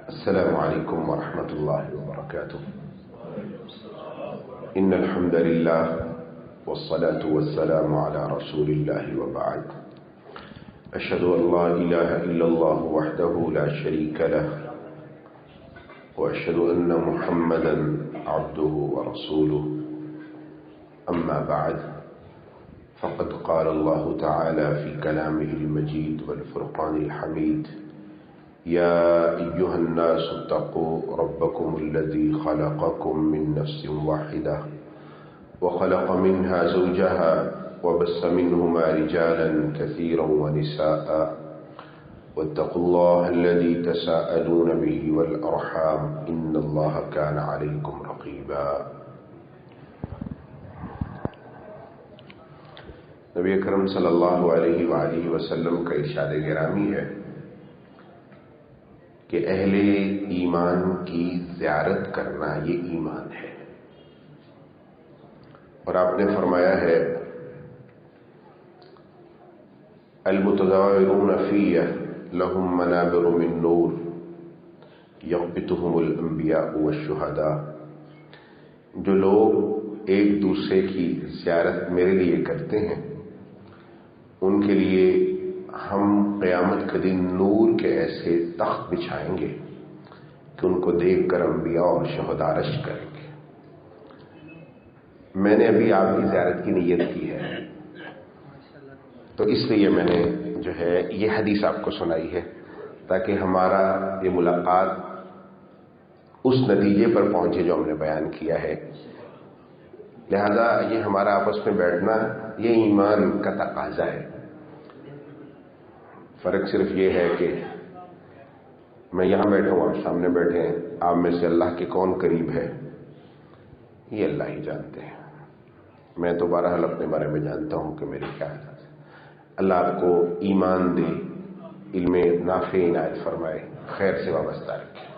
السلام عليكم ورحمة الله وبركاته. إن الحمد لله والصلاة والسلام على رسول الله وبعد. أشهد أن لا إله إلا الله وحده لا شريك له وأشهد أن محمدا عبده ورسوله. أما بعد فقد قال الله تعالى في كلامه المجيد والفرقان الحميد: يا أيها الناس اتقوا ربكم الذي خلقكم من نفس واحدة وخلق منها زوجها وبث منهما رجالا كثيرا ونساء واتقوا الله الذي تساءلون به والأرحام إن الله كان عليكم رقيبا. نبی اکرم صلی اللہ علیہ وآلہ وسلم کا ارشاد گرامی ہے کہ اہل ایمان کی زیارت کرنا یہ ایمان ہے. اور آپ نے فرمایا ہے: المتزاورون فیہ لهم منابر من نور یغبطهم الانبیاء والشہداء. جو لوگ ایک دوسرے کی زیارت میرے لیے کرتے ہیں ان کے لیے ہم قیامت کے دن نور کے ایسے تخت بچھائیں گے کہ ان کو دیکھ کر انبیاء اور شہداء رشک کریں گے. میں نے ابھی آپ کی زیارت کی نیت کی ہے تو اس لیے میں نے جو ہے یہ حدیث آپ کو سنائی ہے تاکہ ہمارا یہ ملاقات اس نتیجے پر پہنچے جو ہم نے بیان کیا ہے. لہذا یہ ہمارا آپس میں بیٹھنا یہ ایمان کا تقاضا ہے. فرق صرف یہ ہے کہ میں یہاں بیٹھا ہوں، آپ سامنے بیٹھے ہیں. آپ میں سے اللہ کے کون قریب ہے یہ اللہ ہی جانتے ہیں. میں تو بہرحال اپنے بارے میں جانتا ہوں کہ میری کیا حالت ہے. اللہ آپ کو ایمان دے، علم نافع عنایت فرمائے، خیر سے وابستہ رکھے.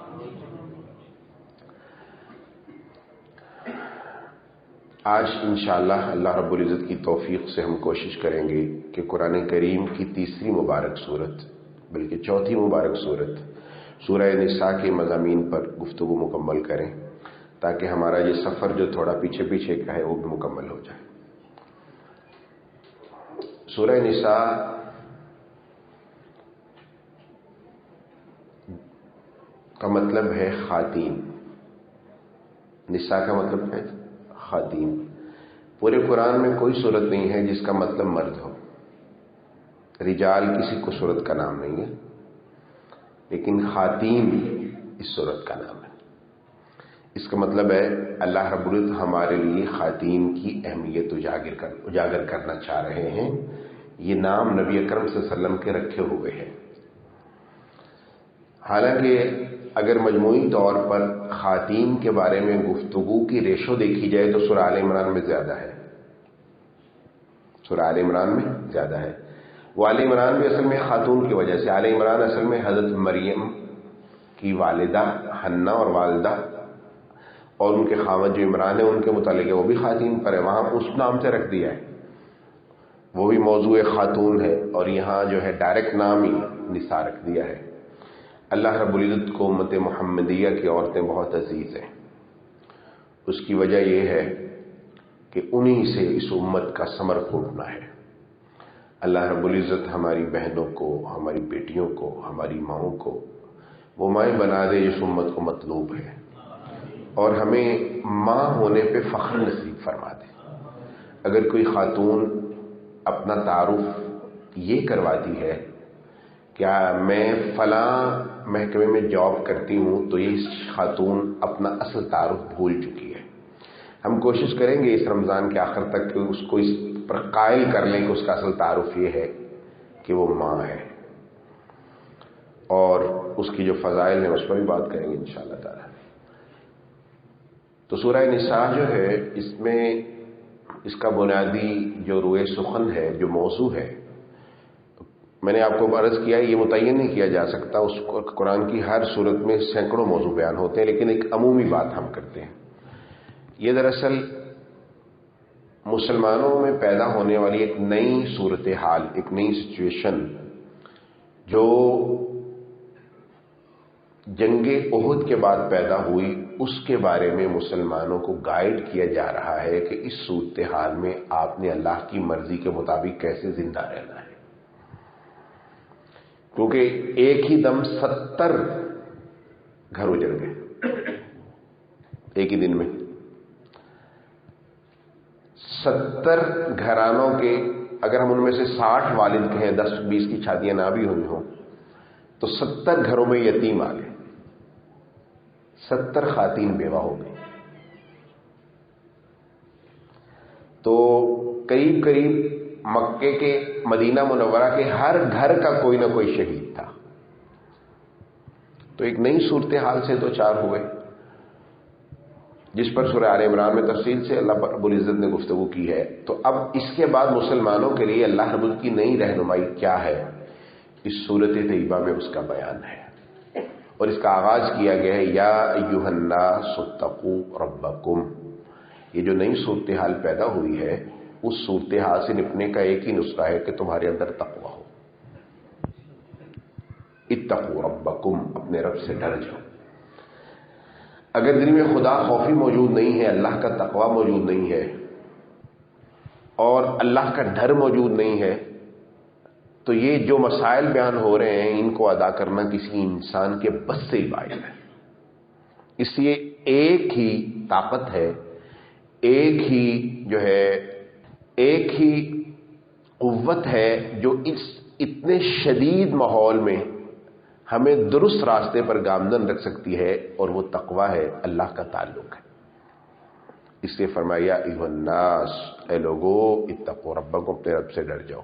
آج انشاءاللہ اللہ رب العزت کی توفیق سے ہم کوشش کریں گے کہ قرآن کریم کی تیسری مبارک صورت بلکہ چوتھی مبارک صورت سورہ نساء کے مضامین پر گفتگو مکمل کریں تاکہ ہمارا یہ سفر جو تھوڑا پیچھے پیچھے کا ہے وہ بھی مکمل ہو جائے. سورہ نساء کا مطلب ہے خواتین. نساء کا مطلب ہے خواتین. پورے قرآن میں کوئی صورت نہیں ہے جس کا مطلب مرد ہو. رجال کسی کو صورت کا نام نہیں ہے، لیکن خواتین اس صورت کا نام ہے. اس کا مطلب ہے اللہ رب العزت ہمارے لیے خواتین کی اہمیت اجاگر کرنا چاہ رہے ہیں. یہ نام نبی اکرم صلی اللہ علیہ وسلم کے رکھے ہوئے ہیں. حالانکہ اگر مجموعی طور پر خواتین کے بارے میں گفتگو کی ریشو دیکھی جائے تو سورہ آل عمران میں زیادہ ہے. سورہ آل عمران میں زیادہ ہے. وہ آل عمران بھی اصل میں خاتون کی وجہ سے، آل عمران اصل میں حضرت مریم کی والدہ حنہ اور والدہ اور ان کے خاوند جو عمران ہے ان کے متعلق ہے، وہ بھی خواتین پر ہے. وہاں اس نام سے رکھ دیا ہے، وہ بھی موضوع خاتون ہے، اور یہاں جو ہے ڈائریکٹ نام ہی نساء رکھ دیا ہے. اللہ رب العزت کو امت محمدیہ کی عورتیں بہت عزیز ہیں. اس کی وجہ یہ ہے کہ انہی سے اس امت کا ثمر پھوٹنا ہے. اللہ رب العزت ہماری بہنوں کو، ہماری بیٹیوں کو، ہماری ماؤں کو وہ مائیں بنا دے جس امت کو مطلوب ہے، اور ہمیں ماں ہونے پہ فخر نصیب فرما دے. اگر کوئی خاتون اپنا تعارف یہ کرواتی ہے کیا میں فلاں محکمے میں جاب کرتی ہوں، تو یہ خاتون اپنا اصل تعارف بھول چکی ہے. ہم کوشش کریں گے اس رمضان کے آخر تک کہ اس کو اس پر قائل کر لیں کہ اس کا اصل تعارف یہ ہے کہ وہ ماں ہے، اور اس کی جو فضائل ہیں اس پر بھی بات کریں گے انشاءاللہ تعالی. تو سورہ نساء جو ہے اس میں اس کا بنیادی جو روئے سخن ہے، جو موضوع ہے، میں نے آپ کو عرض کیا یہ متعین نہیں کیا جا سکتا. اس قرآن کی ہر صورت میں سینکڑوں موضوع بیان ہوتے ہیں، لیکن ایک عمومی بات ہم کرتے ہیں. یہ دراصل مسلمانوں میں پیدا ہونے والی ایک نئی صورتحال، ایک نئی سچویشن جو جنگ احد کے بعد پیدا ہوئی اس کے بارے میں مسلمانوں کو گائیڈ کیا جا رہا ہے کہ اس صورتحال میں آپ نے اللہ کی مرضی کے مطابق کیسے زندہ رہنا ہے، کیونکہ ایک ہی دم 70 گھر اجڑ گئے ایک ہی دن میں۔ 70 گھرانوں کے اگر ہم ان میں سے 60 والد کہیں، 10-20 کی شادیاں نہ بھی ہوئی ہوں، تو 70 گھروں میں یتیم آ گئے، 70 خواتین بیوہ ہو گئی۔ تو قریب قریب مکے کے مدینہ منورہ کے ہر گھر کا کوئی نہ کوئی شہید تھا۔ تو ایک نئی صورتحال سے دو چار ہوئے، جس پر سورہ آل عمران میں تفصیل سے اللہ رب العزت نے گفتگو کی ہے۔ تو اب اس کے بعد مسلمانوں کے لیے اللہ رب العزت کی نئی رہنمائی کیا ہے، اس سورۃ طیبہ میں اس کا بیان ہے، اور اس کا آغاز کیا گیا ہے یا ایھا الناس اتقوا ربکم۔ یہ جو نئی صورتحال پیدا ہوئی ہے، اس صورتحال سے نپٹنے کا ایک ہی نسخہ ہے کہ تمہارے اندر تقویٰ ہو۔ اتقوا ربکم، اپنے رب سے ڈر جاؤ۔ اگر دل میں خدا خوفی موجود نہیں ہے، اللہ کا تقویٰ موجود نہیں ہے، اور اللہ کا ڈر موجود نہیں ہے، تو یہ جو مسائل بیان ہو رہے ہیں ان کو ادا کرنا کسی انسان کے بس سے ہی باہر ہے۔ اس لیے ایک ہی طاقت ہے، ایک ہی قوت ہے جو اس اتنے شدید ماحول میں ہمیں درست راستے پر گامزن رکھ سکتی ہے، اور وہ تقویٰ ہے، اللہ کا تعلق ہے۔ اس لیے فرمایا ایھا الناس، اے لوگو اتقوا ربکم، اپنے رب سے ڈر جاؤ۔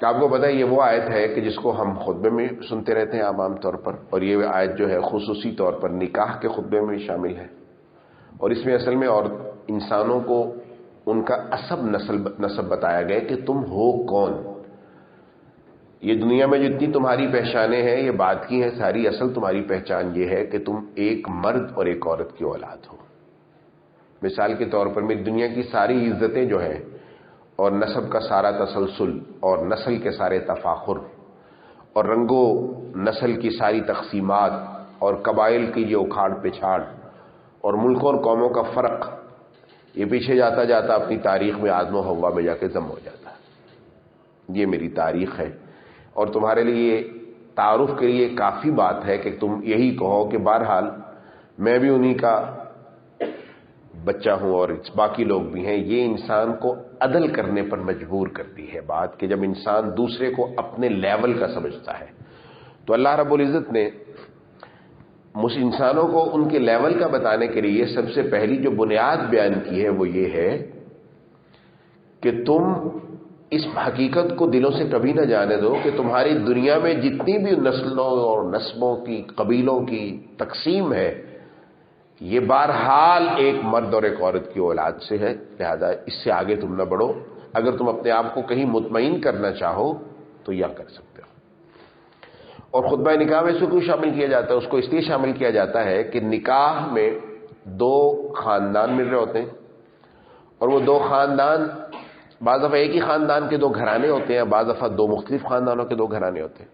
آپ کو پتہ ہے یہ وہ آیت ہے کہ جس کو ہم خطبے میں سنتے رہتے ہیں عام طور پر، اور یہ آیت جو ہے خصوصی طور پر نکاح کے خطبے میں شامل ہے، اور اس میں اصل میں اور انسانوں کو ان کا نسب بتایا گیا کہ تم ہو کون۔ یہ دنیا میں جتنی تمہاری پہچانیں ہیں یہ بات کی ہیں ساری، اصل تمہاری پہچان یہ ہے کہ تم ایک مرد اور ایک عورت کی اولاد ہو۔ مثال کے طور پر میری دنیا کی ساری عزتیں جو ہیں، اور نسب کا سارا تسلسل، اور نسل کے سارے تفاخر، اور رنگ و نسل کی ساری تقسیمات، اور قبائل کی جو اکھاڑ پچھاڑ، اور ملکوں اور قوموں کا فرق، یہ پیچھے جاتا جاتا اپنی تاریخ میں آدم و حوا میں جا کے ضم ہو جاتا ہے۔ یہ میری تاریخ ہے، اور تمہارے لیے تعارف کے لیے کافی بات ہے کہ تم یہی کہو کہ بہرحال میں بھی انہی کا بچہ ہوں اور باقی لوگ بھی ہیں۔ یہ انسان کو عدل کرنے پر مجبور کرتی ہے بات، کہ جب انسان دوسرے کو اپنے لیول کا سمجھتا ہے، تو اللہ رب العزت نے انسانوں کو ان کے لیول کا بتانے کے لیے سب سے پہلی جو بنیاد بیان کی ہے وہ یہ ہے کہ تم اس حقیقت کو دلوں سے کبھی نہ جانے دو کہ تمہاری دنیا میں جتنی بھی نسلوں اور نسبوں کی، قبیلوں کی تقسیم ہے، یہ بہرحال ایک مرد اور ایک عورت کی اولاد سے ہے، لہذا اس سے آگے تم نہ بڑھو۔ اگر تم اپنے آپ کو کہیں مطمئن کرنا چاہو تو یہ کر سکتے ہو۔ اور خطبہ نکاح میں اس کو کیوں شامل کیا جاتا ہے؟ اس کو اس لیے شامل کیا جاتا ہے کہ نکاح میں دو خاندان مل رہے ہوتے ہیں، اور وہ دو خاندان بعض دفعہ ایک ہی خاندان کے دو گھرانے ہوتے ہیں، بعض دفعہ دو مختلف خاندانوں کے دو گھرانے ہوتے ہیں۔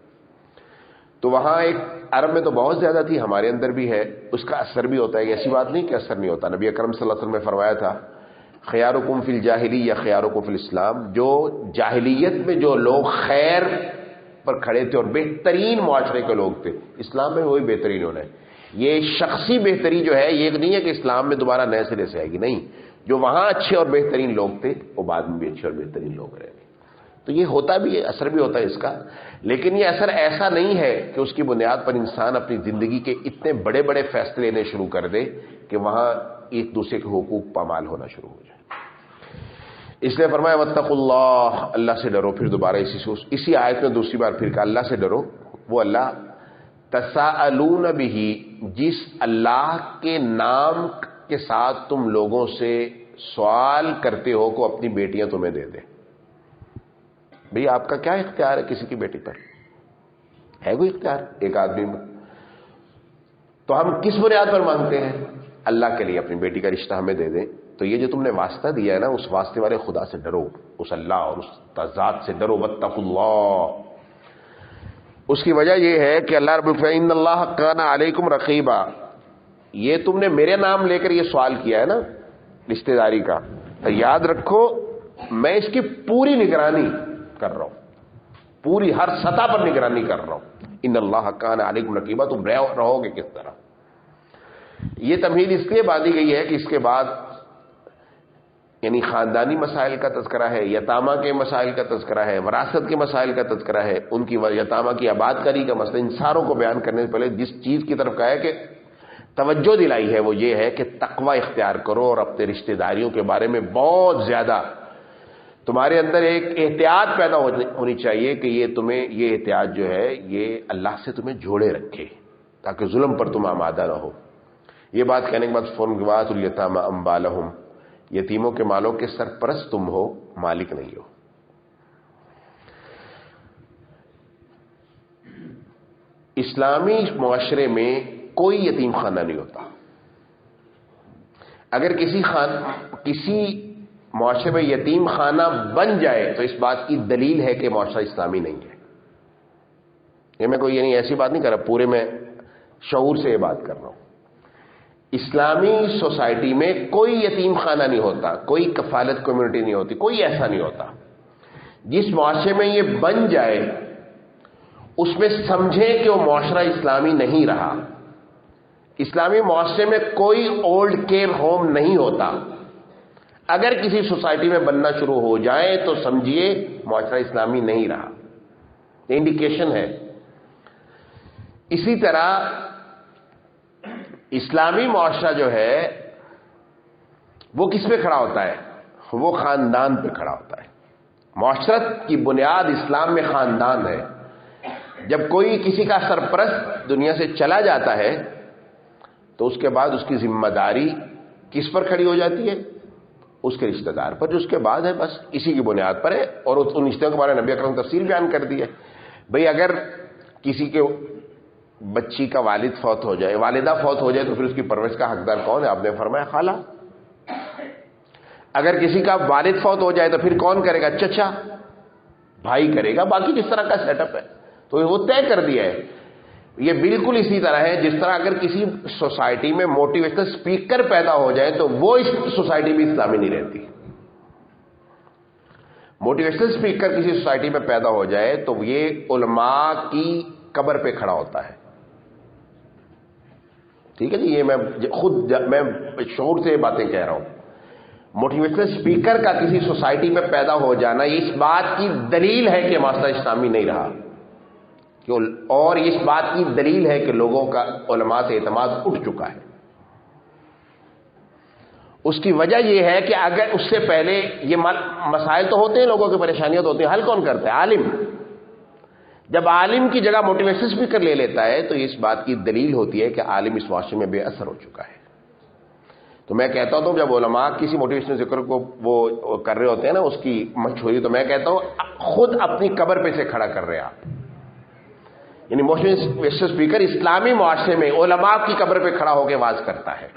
تو وہاں ایک عرب میں تو بہت زیادہ تھی، ہمارے اندر بھی ہے، اس کا اثر بھی ہوتا ہے، ایسی بات نہیں کہ اثر نہیں ہوتا۔ نبی اکرم صلی اللہ علیہ وسلم نے فرمایا تھا خیارکم فی الجاہلیہ خیارکم فی الاسلام، جو جاہلیت میں جو لوگ خیر پر کھڑے تھے اور بہترین معاشرے کے لوگ تھے، اسلام میں وہی بہترین ہونا ہے۔ یہ شخصی بہتری جو ہے یہ نہیں ہے کہ اسلام میں دوبارہ نئے سرے سے آئے گی، نہیں، جو وہاں اچھے اور بہترین لوگ تھے وہ بعد میں بھی اچھے اور بہترین لوگ رہیں گے۔ تو یہ ہوتا بھی ہے، اثر بھی ہوتا ہے اس کا، لیکن یہ اثر ایسا نہیں ہے کہ اس کی بنیاد پر انسان اپنی زندگی کے اتنے بڑے بڑے فیصلے لینے شروع کر دے کہ وہاں ایک دوسرے کے حقوق پامال ہونا شروع ہو جائے۔ اس لیے فرمایا واتقوا اللہ، اللہ سے ڈرو۔ پھر دوبارہ اسی آیت میں دوسری بار پھر کہا اللہ سے ڈرو، وہ اللہ تساءلون بہ، جس اللہ کے نام کے ساتھ تم لوگوں سے سوال کرتے ہو کو اپنی بیٹیاں تمہیں دے دے۔ بھئی آپ کا کیا اختیار ہے کسی کی بیٹی پر؟ ہے کوئی اختیار ایک آدمی میں؟ تو ہم کس بنیاد پر مانگتے ہیں؟ اللہ کے لیے اپنی بیٹی کا رشتہ ہمیں دے دیں۔ تو یہ جو تم نے واسطہ دیا ہے نا، اس واسطے والے خدا سے ڈرو، اس اللہ اور اس ذات سے ڈرو۔ واتقوا اللہ، اس کی وجہ یہ ہے کہ اللہ رب العزت ان اللہ کان علیکم رقیبا، یہ تم نے میرے نام لے کر یہ سوال کیا ہے نا رشتہ داری کا، تو یاد رکھو میں اس کی پوری نگرانی کر رہا ہوں، پوری ہر سطح پر نگرانی کر رہا ہوں۔ ان اللہ کان علیکم رقیبا، تم رہو گے کس طرح؟ یہ تمہید اس لیے باندھی گئی ہے کہ اس کے بعد یعنی خاندانی مسائل کا تذکرہ ہے، یتامہ کے مسائل کا تذکرہ ہے، وراثت کے مسائل کا تذکرہ ہے، ان کی یتامہ کی آباد کاری کا مسئلہ، ان ساروں کو بیان کرنے سے پہلے جس چیز کی طرف کہا ہے کہ توجہ دلائی ہے وہ یہ ہے کہ تقوی اختیار کرو اور اپنے رشتہ داریوں کے بارے میں بہت زیادہ تمہارے اندر ایک احتیاط پیدا ہونی چاہیے کہ یہ احتیاط جو ہے یہ اللہ سے تمہیں جوڑے رکھے تاکہ ظلم پر تم آمادہ نہ ہو۔ یہ بات کہنے کے بعد فون کے بعد الیتامى اموالهم، یتیموں کے مالوں کے سرپرست تم ہو، مالک نہیں ہو۔ اسلامی معاشرے میں کوئی یتیم خانہ نہیں ہوتا۔ اگر کسی معاشرے میں یتیم خانہ بن جائے تو اس بات کی دلیل ہے کہ معاشرہ اسلامی نہیں ہے۔ یہ میں کوئی یعنی ایسی بات نہیں کر رہا، پورے میں شعور سے یہ بات کر رہا ہوں۔ اسلامی سوسائٹی میں کوئی یتیم خانہ نہیں ہوتا، کوئی کفالت کمیونٹی نہیں ہوتی، کوئی ایسا نہیں ہوتا۔ جس معاشرے میں یہ بن جائے اس میں سمجھیں کہ وہ معاشرہ اسلامی نہیں رہا۔ اسلامی معاشرے میں کوئی اولڈ کیئر ہوم نہیں ہوتا۔ اگر کسی سوسائٹی میں بننا شروع ہو جائے تو سمجھیے معاشرہ اسلامی نہیں رہا، یہ انڈیکیشن ہے۔ اسی طرح اسلامی معاشرہ جو ہے وہ کس پہ کھڑا ہوتا ہے؟ وہ خاندان پہ کھڑا ہوتا ہے۔ معاشرت کی بنیاد اسلام میں خاندان ہے۔ جب کوئی کسی کا سرپرست دنیا سے چلا جاتا ہے تو اس کے بعد اس کی ذمہ داری کس پر کھڑی ہو جاتی ہے؟ اس کے رشتہ دار پر، جو اس کے بعد ہے، بس اسی کی بنیاد پر ہے۔ اور ان رشتوں کے بارے میں نبی اکرم تفصیل بیان کر دی ہے۔ بھئی اگر کسی کے بچی کا والد فوت ہو جائے، والدہ فوت ہو جائے، تو پھر اس کی پرورش کا حقدار کون ہے؟ آپ نے فرمایا خالہ۔ اگر کسی کا والد فوت ہو جائے تو پھر کون کرے گا؟ چچا، بھائی کرے گا۔ باقی جس طرح کا سیٹ اپ ہے تو وہ طے کر دیا ہے۔ یہ بالکل اسی طرح ہے جس طرح اگر کسی سوسائٹی میں موٹیویشنل اسپیکر پیدا ہو جائے تو وہ اس سوسائٹی میں اسلامی نہیں رہتی۔ موٹیویشنل اسپیکر کسی سوسائٹی میں پیدا ہو جائے تو یہ علماء کی قبر پہ کھڑا ہوتا ہے۔ ٹھیک ہے جی، یہ میں شعور سے یہ باتیں کہہ رہا ہوں۔ موٹیویشنل اسپیکر کا کسی سوسائٹی میں پیدا ہو جانا یہ اس بات کی دلیل ہے کہ معاشرہ اسلامی نہیں رہا، اور اس بات کی دلیل ہے کہ لوگوں کا علماء سے اعتماد اٹھ چکا ہے۔ اس کی وجہ یہ ہے کہ اگر اس سے پہلے یہ مسائل تو ہوتے ہیں، لوگوں کی پریشانیاں تو ہوتی ہیں، حل کون کرتا ہے؟ عالم۔ جب عالم کی جگہ موٹیویشنل اسپیکر لے لیتا ہے تو اس بات کی دلیل ہوتی ہے کہ عالم اس معاشرے میں بے اثر ہو چکا ہے۔ تو میں کہتا ہوں جب علماء کسی موٹیویشنل اسپیکر کو وہ کر رہے ہوتے ہیں نا اس کی مشہوری، تو میں کہتا ہوں خود اپنی قبر پہ سے کھڑا کر رہے ہیں آپ۔ یعنی موٹیویشنل اسپیکر اسلامی معاشرے میں علماء کی قبر پہ کھڑا ہو کے واز کرتا ہے۔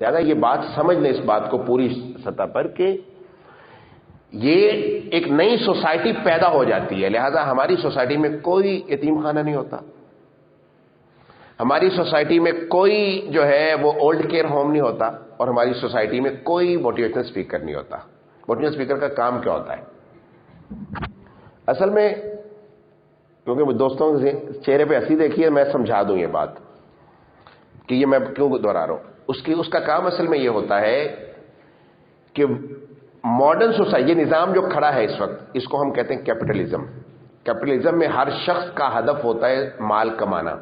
لہٰذا یہ بات سمجھ لیں اس بات کو پوری سطح پر کہ یہ ایک نئی سوسائٹی پیدا ہو جاتی ہے۔ لہذا ہماری سوسائٹی میں کوئی یتیم خانہ نہیں ہوتا، ہماری سوسائٹی میں کوئی جو ہے وہ اولڈ کیئر ہوم نہیں ہوتا، اور ہماری سوسائٹی میں کوئی موٹیویشنل اسپیکر نہیں ہوتا۔ موٹیویشنل اسپیکر کا کام کیا ہوتا ہے؟ اصل میں کیونکہ دوستوں کے چہرے پہ ہنسی دیکھی ہے، میں سمجھا دوں یہ بات کہ یہ میں کیوں دہرا رہا ہوں۔ اس کا کام اصل میں یہ ہوتا ہے کہ ماڈرن سوسائٹی، یہ نظام جو کھڑا ہے اس وقت، اس کو ہم کہتے ہیں کیپٹلزم۔ کیپٹلزم میں ہر شخص کا ہدف ہوتا ہے مال کمانا۔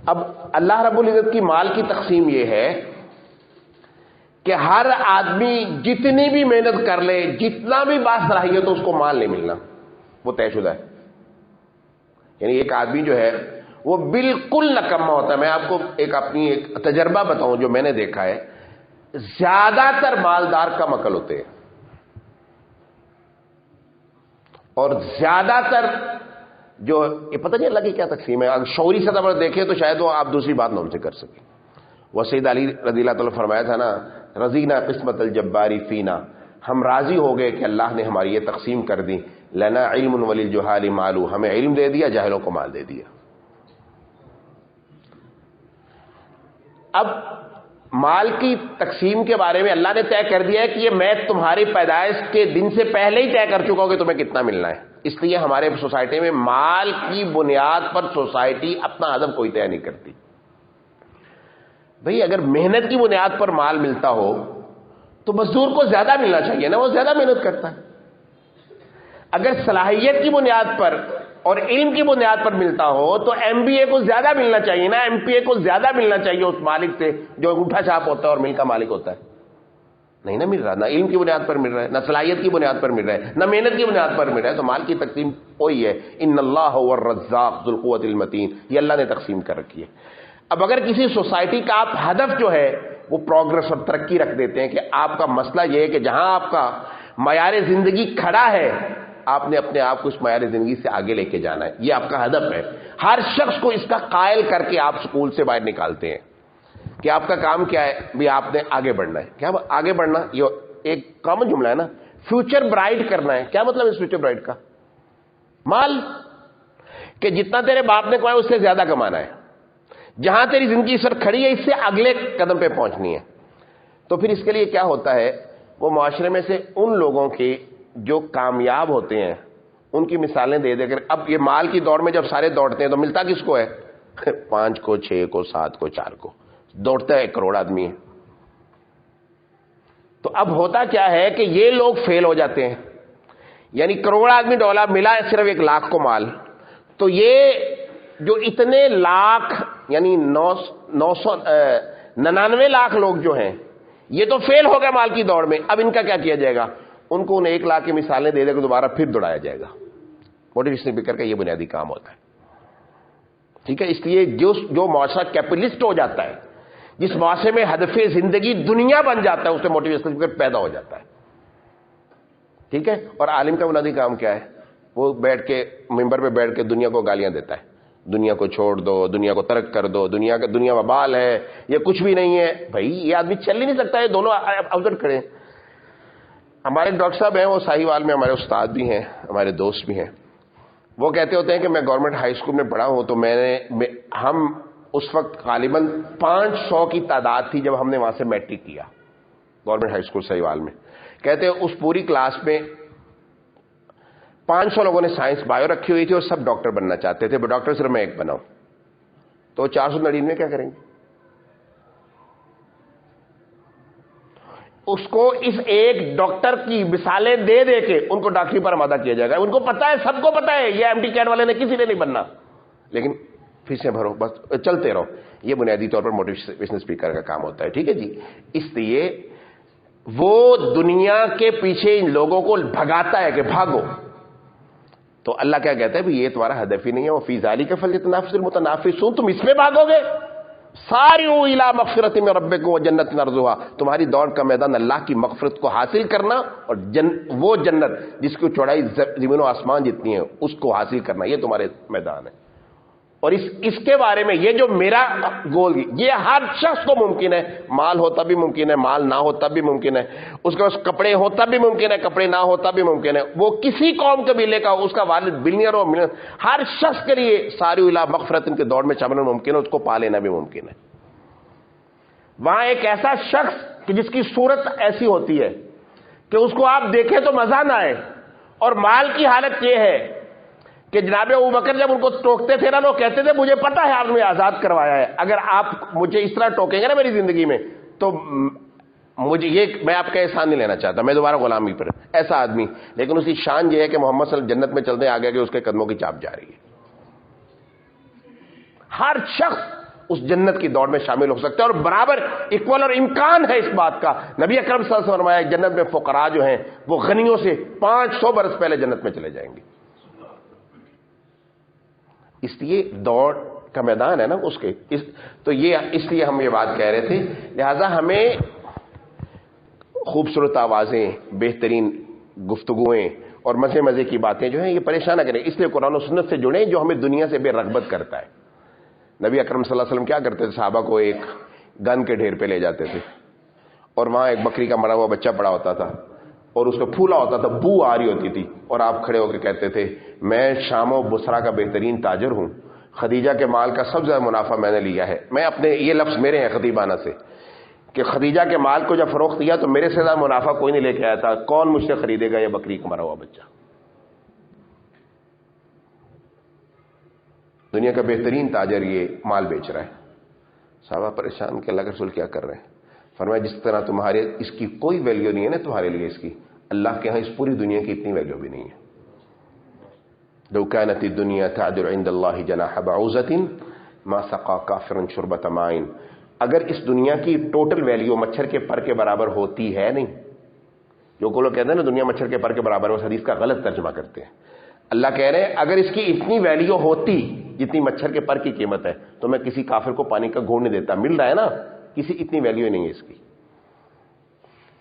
اب اللہ رب العزت کی مال کی تقسیم یہ ہے کہ ہر آدمی جتنی بھی محنت کر لے، جتنا بھی باصلاحیت ہو، اس کو مال نہیں ملنا، وہ طے شدہ ہے۔ یعنی ایک آدمی جو ہے وہ بالکل نکما ہوتا ہے۔ میں آپ کو اپنی ایک تجربہ بتاؤں جو میں نے دیکھا ہے، زیادہ تر مالدار کم عقل ہوتے ہیں، اور زیادہ تر جو یہ پتہ نہیں اللہ کی کیا تقسیم ہے، اگر شعوری سطح پر دیکھیں تو شاید وہ آپ دوسری بات نہ ان سے کر سکیں۔ وہ سید علی رضی اللہ تعالیٰ فرمایا تھا نا، رضینا قسمت الجباری فینا، ہم راضی ہو گئے کہ اللہ نے ہماری یہ تقسیم کر دی، لنا علم وللجہال مال، ہمیں علم دے دیا، جاہلوں کو مال دے دیا۔ اب مال کی تقسیم کے بارے میں اللہ نے طے کر دیا ہے کہ یہ میں تمہاری پیدائش کے دن سے پہلے ہی طے کر چکا ہوں کہ تمہیں کتنا ملنا ہے۔ اس لیے ہمارے سوسائٹی میں مال کی بنیاد پر سوسائٹی اپنا ہدف کوئی طے نہیں کرتی۔ بھئی اگر محنت کی بنیاد پر مال ملتا ہو تو مزدور کو زیادہ ملنا چاہیے نا، وہ زیادہ محنت کرتا ہے۔ اگر صلاحیت کی بنیاد پر اور علم کی بنیاد پر ملتا ہو تو ایم بی اے کو زیادہ ملنا چاہیے نا، ایم پی اے کو زیادہ ملنا چاہیے اس مالک سے جو انگوٹھا چھاپ ہوتا ہے اور مل کا مالک ہوتا ہے۔ نہیں نہ مل رہا، نہ علم کی بنیاد پر مل رہا ہے، نہ صلاحیت کی بنیاد پر مل رہا ہے، نہ محنت کی بنیاد پر مل رہا ہے۔ تو مال کی تقسیم وہی ہے، ان اللہ هو الرزاق ذو القوۃ المتین، یہ اللہ نے تقسیم کر رکھی ہے۔ اب اگر کسی سوسائٹی کا آپ ہدف جو ہے وہ پروگرس اور ترقی رکھ دیتے ہیں کہ آپ کا مسئلہ یہ ہے کہ جہاں آپ کا معیار زندگی کھڑا ہے آپ نے اپنے آپ کو اس معیار زندگی سے آگے لے کے جانا ہے، یہ آپ کا ہدف ہے، ہر شخص کو اس کا قائل کر کے آپ سکول سے باہر نکالتے ہیں کہ آپ کا کام کیا ہے، بھی آپ نے آگے بڑھنا ہے۔ کیا آگے بڑھنا؟ یہ ایک کامن جملہ ہے نا، فیوچر برائٹ کرنا ہے۔ کیا مطلب اس فیوچر برائٹ کا؟ مال، کہ جتنا تیرے باپ نے کمایا اس سے زیادہ کمانا ہے، جہاں تیری زندگی سر کھڑی ہے اس سے اگلے قدم پہ پہنچنی ہے۔ تو پھر اس کے لیے کیا ہوتا ہے، وہ معاشرے میں سے ان لوگوں کی جو کامیاب ہوتے ہیں ان کی مثالیں دے دے کر، اب یہ مال کی دوڑ میں جب سارے دوڑتے ہیں تو ملتا کس کو ہے؟ 5 کو، 6 کو، 7 کو، 4 کو، دوڑتا ہے 1 کروڑ آدمی ہے۔ تو اب ہوتا کیا ہے کہ یہ لوگ فیل ہو جاتے ہیں، یعنی کروڑ آدمی ڈولا، ملا صرف 1 لاکھ کو مال، تو یہ جو اتنے لاکھ یعنی 999 لاکھ لوگ جو ہیں یہ تو فیل ہو گئے مال کی دوڑ میں۔ اب ان کا کیا کیا جائے گا؟ ان کو 1 لاکھ کی مثالیں دے دے کر دوبارہ پھر دوڑایا جائے گا۔ موٹیویشنل اسپیکر کا یہ بنیادی کام ہوتا ہے، ٹھیک ہے۔ اس لیے جو معاشرہ کیپٹلسٹ ہو جاتا ہے، جس معاشرے میں ہدف زندگی دنیا بن جاتا ہے، اس میں موٹیویشنل اسپیکر پیدا ہو جاتا ہے، ٹھیک ہے۔ اور عالم کا بنیادی کام کیا ہے؟ وہ بیٹھ کے ممبر پہ بیٹھ کے دنیا کو گالیاں دیتا ہے، دنیا کو چھوڑ دو، دنیا کو ترک کر دو، دنیا وبال ہے، یہ کچھ بھی نہیں ہے۔ بھائی یہ آدمی چل ہی نہیں سکتا، یہ دونوں اوزر کھڑے ہیں۔ ہمارے ڈاکٹر صاحب ہیں، وہ ساہیوال میں ہمارے استاد بھی ہیں، ہمارے دوست بھی ہیں، وہ کہتے ہوتے ہیں کہ میں گورنمنٹ ہائی اسکول میں پڑھا ہوں تو ہم اس وقت غالباً 500 کی تعداد تھی جب ہم نے وہاں سے میٹرک کیا، گورنمنٹ ہائی اسکول ساہیوال میں۔ کہتے ہیں اس پوری کلاس میں 500 لوگوں نے سائنس بایو رکھی ہوئی تھی اور سب ڈاکٹر بننا چاہتے تھے، ڈاکٹر صرف میں 1 بناؤں، تو 499 کیا کریں گے؟ اس کو اس ایک ڈاکٹر کی مثالیں دے دے کے ان کو ڈاکٹری پر آمادہ کیا جائے گا۔ ان کو پتا ہے، سب کو پتا ہے، یہ MD کیٹ والے نے کسی نے نہیں بننا، لیکن فیسیں بھرو، بس چلتے رہو۔ یہ بنیادی طور پر موٹیویشنل اسپیکر کا کام ہوتا ہے، ٹھیک ہے جی۔ اس لیے وہ دنیا کے پیچھے ان لوگوں کو بھگاتا ہے کہ بھاگو، تو اللہ کیا کہتا ہے بھی یہ تمہارا ہدف ہی نہیں ہے، وہ فی ذالک فلیتنافس المتنافسون، تم اس میں بھاگو گے۔ سارعوا الی مغفرۃ من ربکم وجنۃ عرضھا، تمہاری دوڑ کا میدان اللہ کی مغفرت کو حاصل کرنا اور وہ جنت جس کی چوڑائی زمین و آسمان جتنی ہے اس کو حاصل کرنا، یہ تمہارے میدان ہے۔ اور اس کے بارے میں یہ جو میرا گول، یہ ہر شخص کو ممکن ہے، مال ہوتا بھی ممکن ہے، مال نہ ہوتا بھی ممکن ہے، اس کے پاس کپڑے ہوتا بھی ممکن ہے، کپڑے نہ ہوتا بھی ممکن ہے، وہ کسی قوم قبیلے کا، اس کا والد بلینئر ہو ملینئر، ہر شخص کے لیے ساری الی مغفرت کے دوڑ میں شامل ممکن ہے، اس کو پا لینا بھی ممکن ہے۔ وہاں ایک ایسا شخص کہ جس کی صورت ایسی ہوتی ہے کہ اس کو آپ دیکھیں تو مزہ نہ آئے، اور مال کی حالت یہ ہے کہ جناب ابوبکر جب ان کو ٹوکتے تھے نا، وہ کہتے تھے مجھے پتا ہے آپ نے آزاد کروایا ہے، اگر آپ مجھے اس طرح ٹوکیں گے نا میری زندگی میں تو میں آپ کا احسان نہیں لینا چاہتا، میں دوبارہ غلامی پر، ایسا آدمی۔ لیکن اس کی شان یہ ہے کہ محمد صلی اللہ علیہ وسلم جنت میں چلتے آگے کہ اس کے قدموں کی چاپ جا رہی ہے۔ ہر شخص اس جنت کی دوڑ میں شامل ہو سکتا ہے، اور برابر ایکول اور امکان ہے اس بات کا۔ نبی اکرم صلی اللہ علیہ وسلم نے فرمایا جنت میں فقراء جو ہیں وہ غنیوں سے 500 برس پہلے جنت میں چلے جائیں گے۔ اس لیے دوڑ کا میدان ہے نا اس کے، تو یہ اس لیے ہم یہ بات کہہ رہے تھے، لہذا ہمیں خوبصورت آوازیں، بہترین گفتگویں اور مزے مزے کی باتیں جو ہیں یہ پریشان نہ کریں، اس لیے قرآن و سنت سے جڑیں جو ہمیں دنیا سے بے رغبت کرتا ہے۔ نبی اکرم صلی اللہ علیہ وسلم کیا کرتے تھے؟ صحابہ کو ایک گن کے ڈھیر پہ لے جاتے تھے اور وہاں ایک بکری کا مرا ہوا بچہ پڑا ہوتا تھا، اور اس کا پھولا ہوتا تھا، بو آ رہی ہوتی تھی، اور آپ کھڑے ہو کے کہتے تھے میں شام و بصرہ کا بہترین تاجر ہوں، خدیجہ کے مال کا سب سے زیادہ منافع میں نے لیا ہے. میں اپنے یہ لفظ میرے ہیں خطیبانہ سے کہ خدیجہ کے مال کو جب فروخت کیا تو میرے سے زیادہ منافع کوئی نہیں لے کے آیا تھا، کون مجھ سے خریدے گا یہ بکری کا مرا ہوا بچہ. دنیا کا بہترین تاجر یہ مال بیچ رہا ہے. صحابہ پریشان کہ اللہ کے رسول کیا کر رہے ہیں؟ فرمایا جس طرح تمہارے اس کی کوئی ویلیو نہیں ہے نا تمہارے لیے، اس کی اللہ کے ہاں اس پوری دنیا کی اتنی ویلیو بھی نہیں ہے. لو كانت الدنيا تعدل عند الله جناح بعوضة ما سقى كافرا شربة ماء. اگر اس دنیا کی ٹوٹل ویلیو مچھر کے پر کے برابر ہوتی ہے نہیں، جو کو لوگ کہتے ہیں نا دنیا مچھر کے پر کے برابر، اس حدیث کا غلط ترجمہ کرتے ہیں. اللہ کہہ رہے ہیں اگر اس کی اتنی ویلیو ہوتی جتنی مچھر کے پر کی قیمت ہے تو میں کسی کافر کو پانی کا گھونٹ نہیں دیتا. مل رہا ہے نا، کسی اتنی ویلیو نہیں ہے اس کی.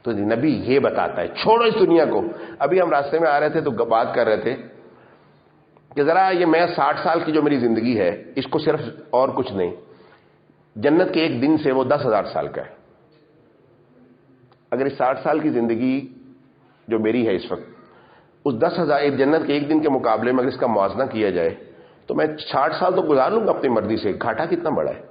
تو نبی یہ بتاتا ہے چھوڑو اس دنیا کو. ابھی ہم راستے میں آ رہے تھے تو بات کر رہے تھے کہ ذرا یہ میں 60 سال کی جو میری زندگی ہے اس کو صرف اور کچھ نہیں، جنت کے ایک دن سے وہ 10,000 سال کا ہے. اگر اس 60 سال کی زندگی جو میری ہے اس وقت، اس 10,000 جنت کے ایک دن کے مقابلے میں اگر اس کا موازنہ کیا جائے تو میں 60 سال تو گزار لوں گا اپنی مرضی سے. گھاٹا کتنا بڑا ہے،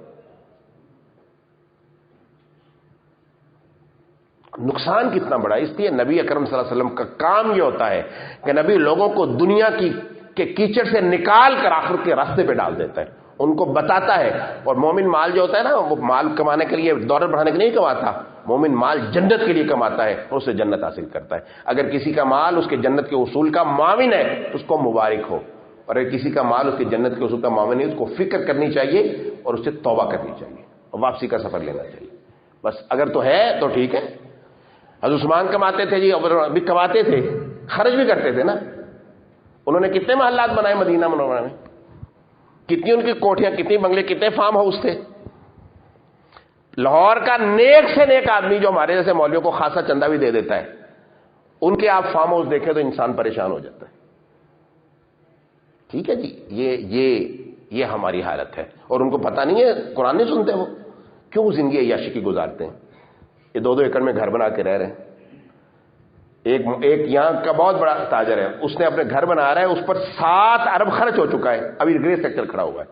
نقصان کتنا بڑا ہے. اس لیے نبی اکرم صلی اللہ علیہ وسلم کا کام یہ ہوتا ہے کہ نبی لوگوں کو دنیا کے کیچڑ سے نکال کر آخرت کے راستے پہ ڈال دیتا ہے، ان کو بتاتا ہے. اور مومن مال جو ہوتا ہے نا، وہ مال کمانے کے لیے دولت بڑھانے کے لیے نہیں کماتا، مومن مال جنت کے لیے کماتا ہے اور اسے جنت حاصل کرتا ہے. اگر کسی کا مال اس کے جنت کے اصول کا معاون ہے تو اس کو مبارک ہو، اور اگر کسی کا مال اس کے جنت کے اصول کا معاون ہے اس کو فکر کرنی چاہیے اور اس سے توبہ کرنی چاہیے اور واپسی کا سفر لینا چاہیے. بس اگر تو ہے تو ٹھیک ہے. حضرت عثمان کماتے تھے جی، ابھی کماتے تھے، خرچ بھی کرتے تھے نا. انہوں نے کتنے محلات بنائے مدینہ منورہ میں، کتنی ان کی کوٹھیاں، کتنی بنگلے، کتنے فارم ہاؤس تھے. لاہور کا نیک سے نیک آدمی جو ہمارے جیسے مولویوں کو خاصا چندہ بھی دے دیتا ہے، ان کے آپ فارم ہاؤس دیکھیں تو انسان پریشان ہو جاتا ہے. ٹھیک ہے جی، یہ ہماری حالت ہے. اور ان کو پتہ نہیں ہے، قرآن نہیں سنتے، وہ کیوں زندگی عیاشی کی گزارتے ہیں. یہ 2 ایکڑ میں گھر بنا کے رہ رہے ہیں. ایک یہاں کا بہت بڑا تاجر ہے، اس نے اپنے گھر بنا رہا ہے، اس پر 7 ارب خرچ ہو چکا ہے، ابھی گرے سیکٹر کھڑا ہوا ہے.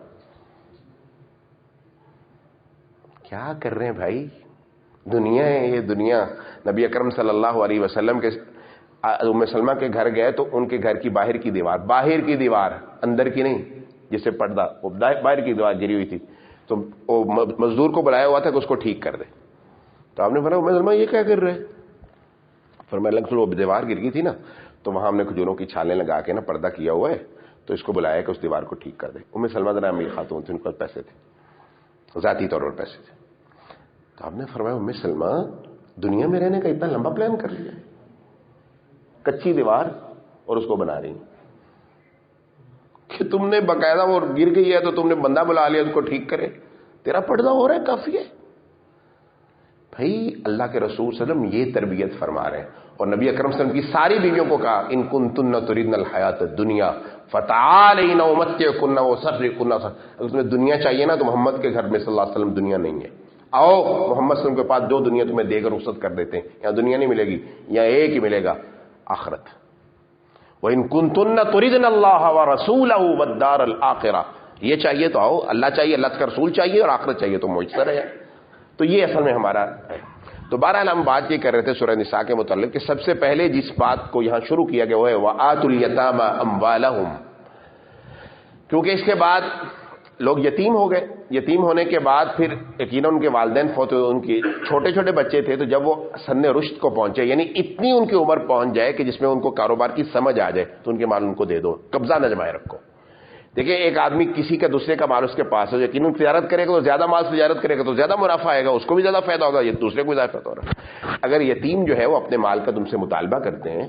کیا کر رہے ہیں بھائی؟ دنیا ہے یہ دنیا. نبی اکرم صلی اللہ علیہ وسلم کے ام سلمہ کے گھر گئے تو ان کے گھر کی باہر کی دیوار اندر کی نہیں، جسے پردہ، وہ باہر کی دیوار گری ہوئی تھی، تو وہ مزدور کو بلایا ہوا تھا کہ اس کو ٹھیک کر دے. تو آپ نے فرمایا ام سلمہ یہ کیا کر رہے ہیں؟ فرمایا لگ وہ دیوار گر گئی تھی نا، تو وہاں ہم نے کھجوروں کی چھالیں لگا کے نا پردہ کیا ہوا ہے، تو اس کو بلایا کہ اس دیوار کو ٹھیک کر دے. ام سلمہ ذرا امیر خاتون تھی، ان کے پاس پیسے تھے، ذاتی طور پر پیسے تھے. تو آپ نے فرمایا ام سلمہ دنیا میں رہنے کا اتنا لمبا پلان کر لیا، کچی دیوار اور اس کو بنا رہی کہ تم نے باقاعدہ وہ گر گئی ہے تو تم نے بندہ بلا لیا اس کو ٹھیک کرے، تیرا پردہ ہو رہا ہے کافی ہے. بھائی اللہ کے رسول صلی اللہ علیہ وسلم یہ تربیت فرما رہے ہیں. اور نبی اکرم صلی اللہ علیہ وسلم کی ساری بیویوں کو کہا ان کنتن تردن الحیات الدنیا فتعالین امتعکن واسرحکن. اگر تمہیں دنیا چاہیے نا تو محمد کے گھر میں صلی اللہ علیہ وسلم دنیا نہیں ہے. آؤ محمد صلی اللہ علیہ وسلم کے پاس جو دنیا تمہیں دے کر رخصت کر دیتے ہیں. یہاں دنیا نہیں ملے گی، یہاں ایک ہی ملے گا، آخرت. وَإِن كُنتُنَّ تُرِدْنَ اللَّهَ وَرَسُولَهُ وَالدَّارَ الْآخِرَةَ. یہ چاہیے تو آؤ، اللہ چاہیے، اللہ کا رسول چاہیے، اور آخرت چاہیے تو مجھ ہے. تو یہ اصل میں ہمارا ہے. تو بہرحال ہم بات یہ کر رہے تھے سورہ نساء کے متعلق کہ سب سے پہلے جس بات کو یہاں شروع کیا گیا وہ ہے وَآتُوا الْيَتَامَى أَمْوَالَهُمْ. کیونکہ اس کے بعد لوگ یتیم ہو گئے. یتیم ہونے کے بعد پھر یقیناً ان کے والدین فوت ہوئے، ان کے چھوٹے چھوٹے بچے تھے، تو جب وہ سن رشد کو پہنچے، یعنی اتنی ان کی عمر پہنچ جائے کہ جس میں ان کو کاروبار کی سمجھ آ جائے، تو ان کے مال ان کو دے دو، قبضہ نہ جمائے رکھو. دیکھیں ایک آدمی کسی کا دوسرے کا مال اس کے پاس ہے، یقیناً تجارت کرے گا تو زیادہ مال سے تجارت کرے گا تو زیادہ منافع آئے گا، اس کو بھی زیادہ فائدہ ہوگا، یہ دوسرے کو بھی زیادہ فائدہ ہو رہا ہے. اگر یتیم جو ہے وہ اپنے مال کا تم سے مطالبہ کرتے ہیں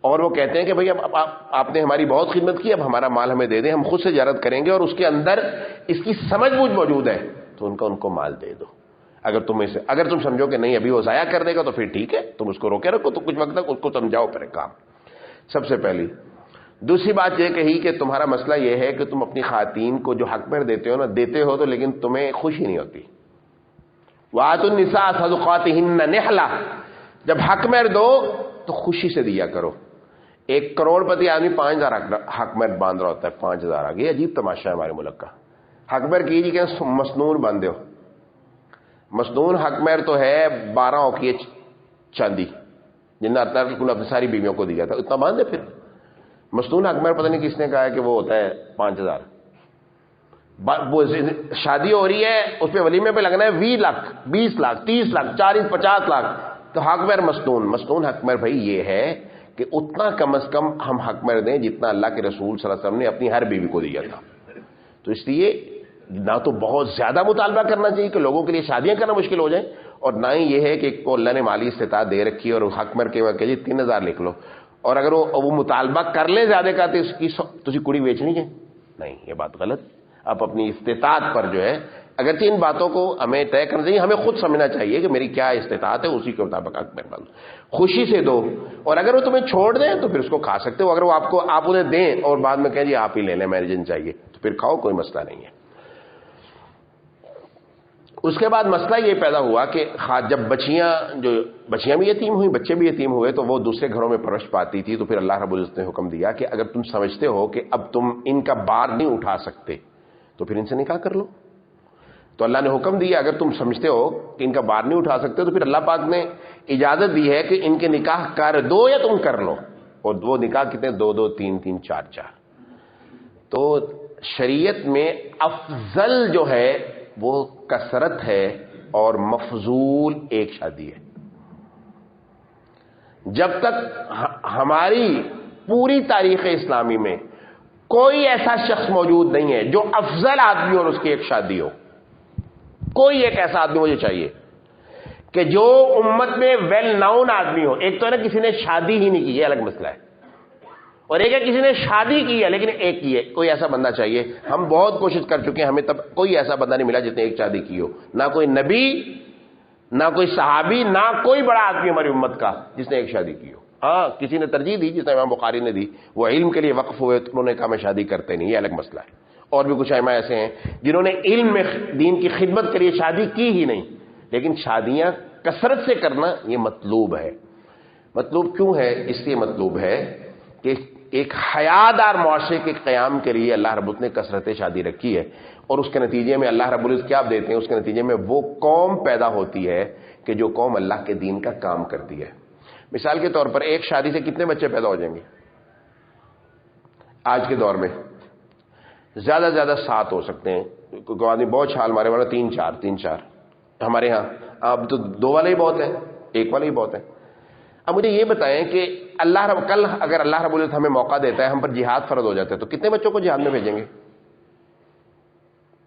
اور وہ کہتے ہیں کہ بھئی اب آپ نے ہماری بہت خدمت کی، اب ہمارا مال ہمیں دے دیں، ہم خود سے تجارت کریں گے، اور اس کے اندر اس کی سمجھ بوجھ موجود ہے، تو ان کو مال دے دو. اگر تم سمجھو کہ نہیں ابھی وہ ضائع کر دے گا تو پھر ٹھیک ہے، تم اس کو روکے رکھو، تو کچھ وقت تک اس کو سمجھاؤ پھر کام. سب سے پہلی. دوسری بات یہ کہی کہ تمہارا مسئلہ یہ ہے کہ تم اپنی خواتین کو جو حق مہر دیتے ہو نا، دیتے ہو تو لیکن تمہیں خوشی نہیں ہوتی. وَآتُوا النِّسَاءَ صَدُقَاتِهِنَّ نِحْلَةً. جب حق مہر دو تو خوشی سے دیا کرو. 1 کروڑ پتی آدمی 5,000 حق مہر باندھ رہا ہوتا ہے. 5,000 آگے. عجیب تماشا ہے ہمارے ملک کا. حق مہر کیجیے کہ مسنون باندھے ہو. مسنون حق مہر تو ہے 12 اوقیہ چاندی جن اپنی ساری بیویوں کو دیا تھا. اتنا باندھے. پھر مسنون حق مہر پتہ نہیں کس نے کہا ہے کہ وہ ہوتا ہے 5,000. شادی ہو رہی ہے اس پہ ولیمے پہ لگنا ہے 20 لاکھ 20 لاکھ 30 لاکھ 40 50 لاکھ. تو حق مہر مسنون حق مہر بھائی یہ ہے کہ اتنا کم از کم ہم حق مہر دیں جتنا اللہ کے رسول صلی اللہ علیہ وسلم نے اپنی ہر بیوی کو دیا تھا. تو اس لیے نہ تو بہت زیادہ مطالبہ کرنا چاہیے کہ لوگوں کے لیے شادیاں کرنا مشکل ہو جائیں, اور نہ ہی یہ ہے کہ ایک کو اللہ نے مالی استطاعت دے رکھی ہے اور حق مہر کے وقت 3,000 لکھ لو, اور اگر وہ مطالبہ کر لیں زیادہ کا تو اس کی تسی کڑی بیچنی ہے. نہیں, یہ بات غلط. آپ اپنی استطاعت پر جو ہے, اگرچہ ان باتوں کو ہمیں طے کرنا چاہیے, ہمیں خود سمجھنا چاہیے کہ میری کیا استطاعت ہے, اسی کے مطابق حق مہر باندھو. خوشی سے دو, اور اگر وہ تمہیں چھوڑ دیں تو پھر اس کو کھا سکتے ہو. اگر وہ آپ انہیں دیں اور بعد میں کہیں جی آپ ہی لے لیں میریجن چاہیے, تو پھر کھاؤ, کوئی مسئلہ نہیں ہے. اس کے بعد مسئلہ یہ پیدا ہوا کہ جب بچیاں بھی یتیم ہوئیں, بچے بھی یتیم ہوئے, تو وہ دوسرے گھروں میں پرورش پاتی تھی. تو پھر اللہ رب العزت نے حکم دیا کہ اگر تم سمجھتے ہو کہ اب تم ان کا بار نہیں اٹھا سکتے تو پھر ان سے نکاح کر لو. تو اللہ نے حکم دیا اگر تم سمجھتے ہو کہ ان کا بار نہیں اٹھا سکتے تو پھر اللہ پاک نے اجازت دی ہے کہ ان کے نکاح کر دو یا تم کر لو. اور وہ نکاح کتنے, 2 3 3 4 4. تو شریعت میں افضل جو ہے وہ کثرت ہے اور مفضول ایک شادی ہے. جب تک ہماری پوری تاریخ اسلامی میں کوئی ایسا شخص موجود نہیں ہے جو افضل آدمی اور اس کی ایک شادی ہو. کوئی ایک ایسا آدمی مجھے چاہیے کہ جو امت میں ویل ناؤن آدمی ہو. ایک تو ہے نا کسی نے شادی ہی نہیں کی, یہ الگ مسئلہ ہے, اور ایک ہے کسی نے شادی کی ہے لیکن ایک کی ہے. کوئی ایسا بندہ چاہیے. ہم بہت کوشش کر چکے ہیں, ہمیں تب کوئی ایسا بندہ نہیں ملا جس نے ایک شادی کی ہو. نہ کوئی نبی, نہ کوئی صحابی, نہ کوئی بڑا آدمی ہماری امت کا جس نے ایک شادی کی ہو. ہاں کسی نے ترجیح دی, جس نے امام بخاری نے دی, وہ علم کے لیے وقف ہوئے تو انہوں نے کہا میں شادی کرتے نہیں, یہ الگ مسئلہ ہے. اور بھی کچھ ائمہ ایسے ہیں جنہوں نے علم میں دین کی خدمت کے لیے شادی کی ہی نہیں. لیکن شادیاں کثرت سے کرنا یہ مطلوب ہے. مطلوب کیوں ہے؟ اس لیے مطلوب ہے کہ ایک حیادار معاشرے کے قیام کے لیے اللہ رب العزت نے کثرت شادی رکھی ہے, اور اس کے نتیجے میں اللہ رب العزت کیا دیتے ہیں, اس کے نتیجے میں وہ قوم پیدا ہوتی ہے کہ جو قوم اللہ کے دین کا کام کرتی ہے. مثال کے طور پر ایک شادی سے کتنے بچے پیدا ہو جائیں گے آج کے دور میں؟ زیادہ سے زیادہ 7 ہو سکتے ہیں. کوئی آدمی بہت چھال مارے والا 3 4. ہمارے ہاں اب تو 2 والے ہی بہت ہیں, 1 والے ہی بہت ہیں. اب مجھے یہ بتائیں کہ کل اگر اللہ رب العزت ہمیں موقع دیتا ہے, ہم پر جہاد فرض ہو جاتا ہے, تو کتنے بچوں کو جہاد میں بھیجیں گے؟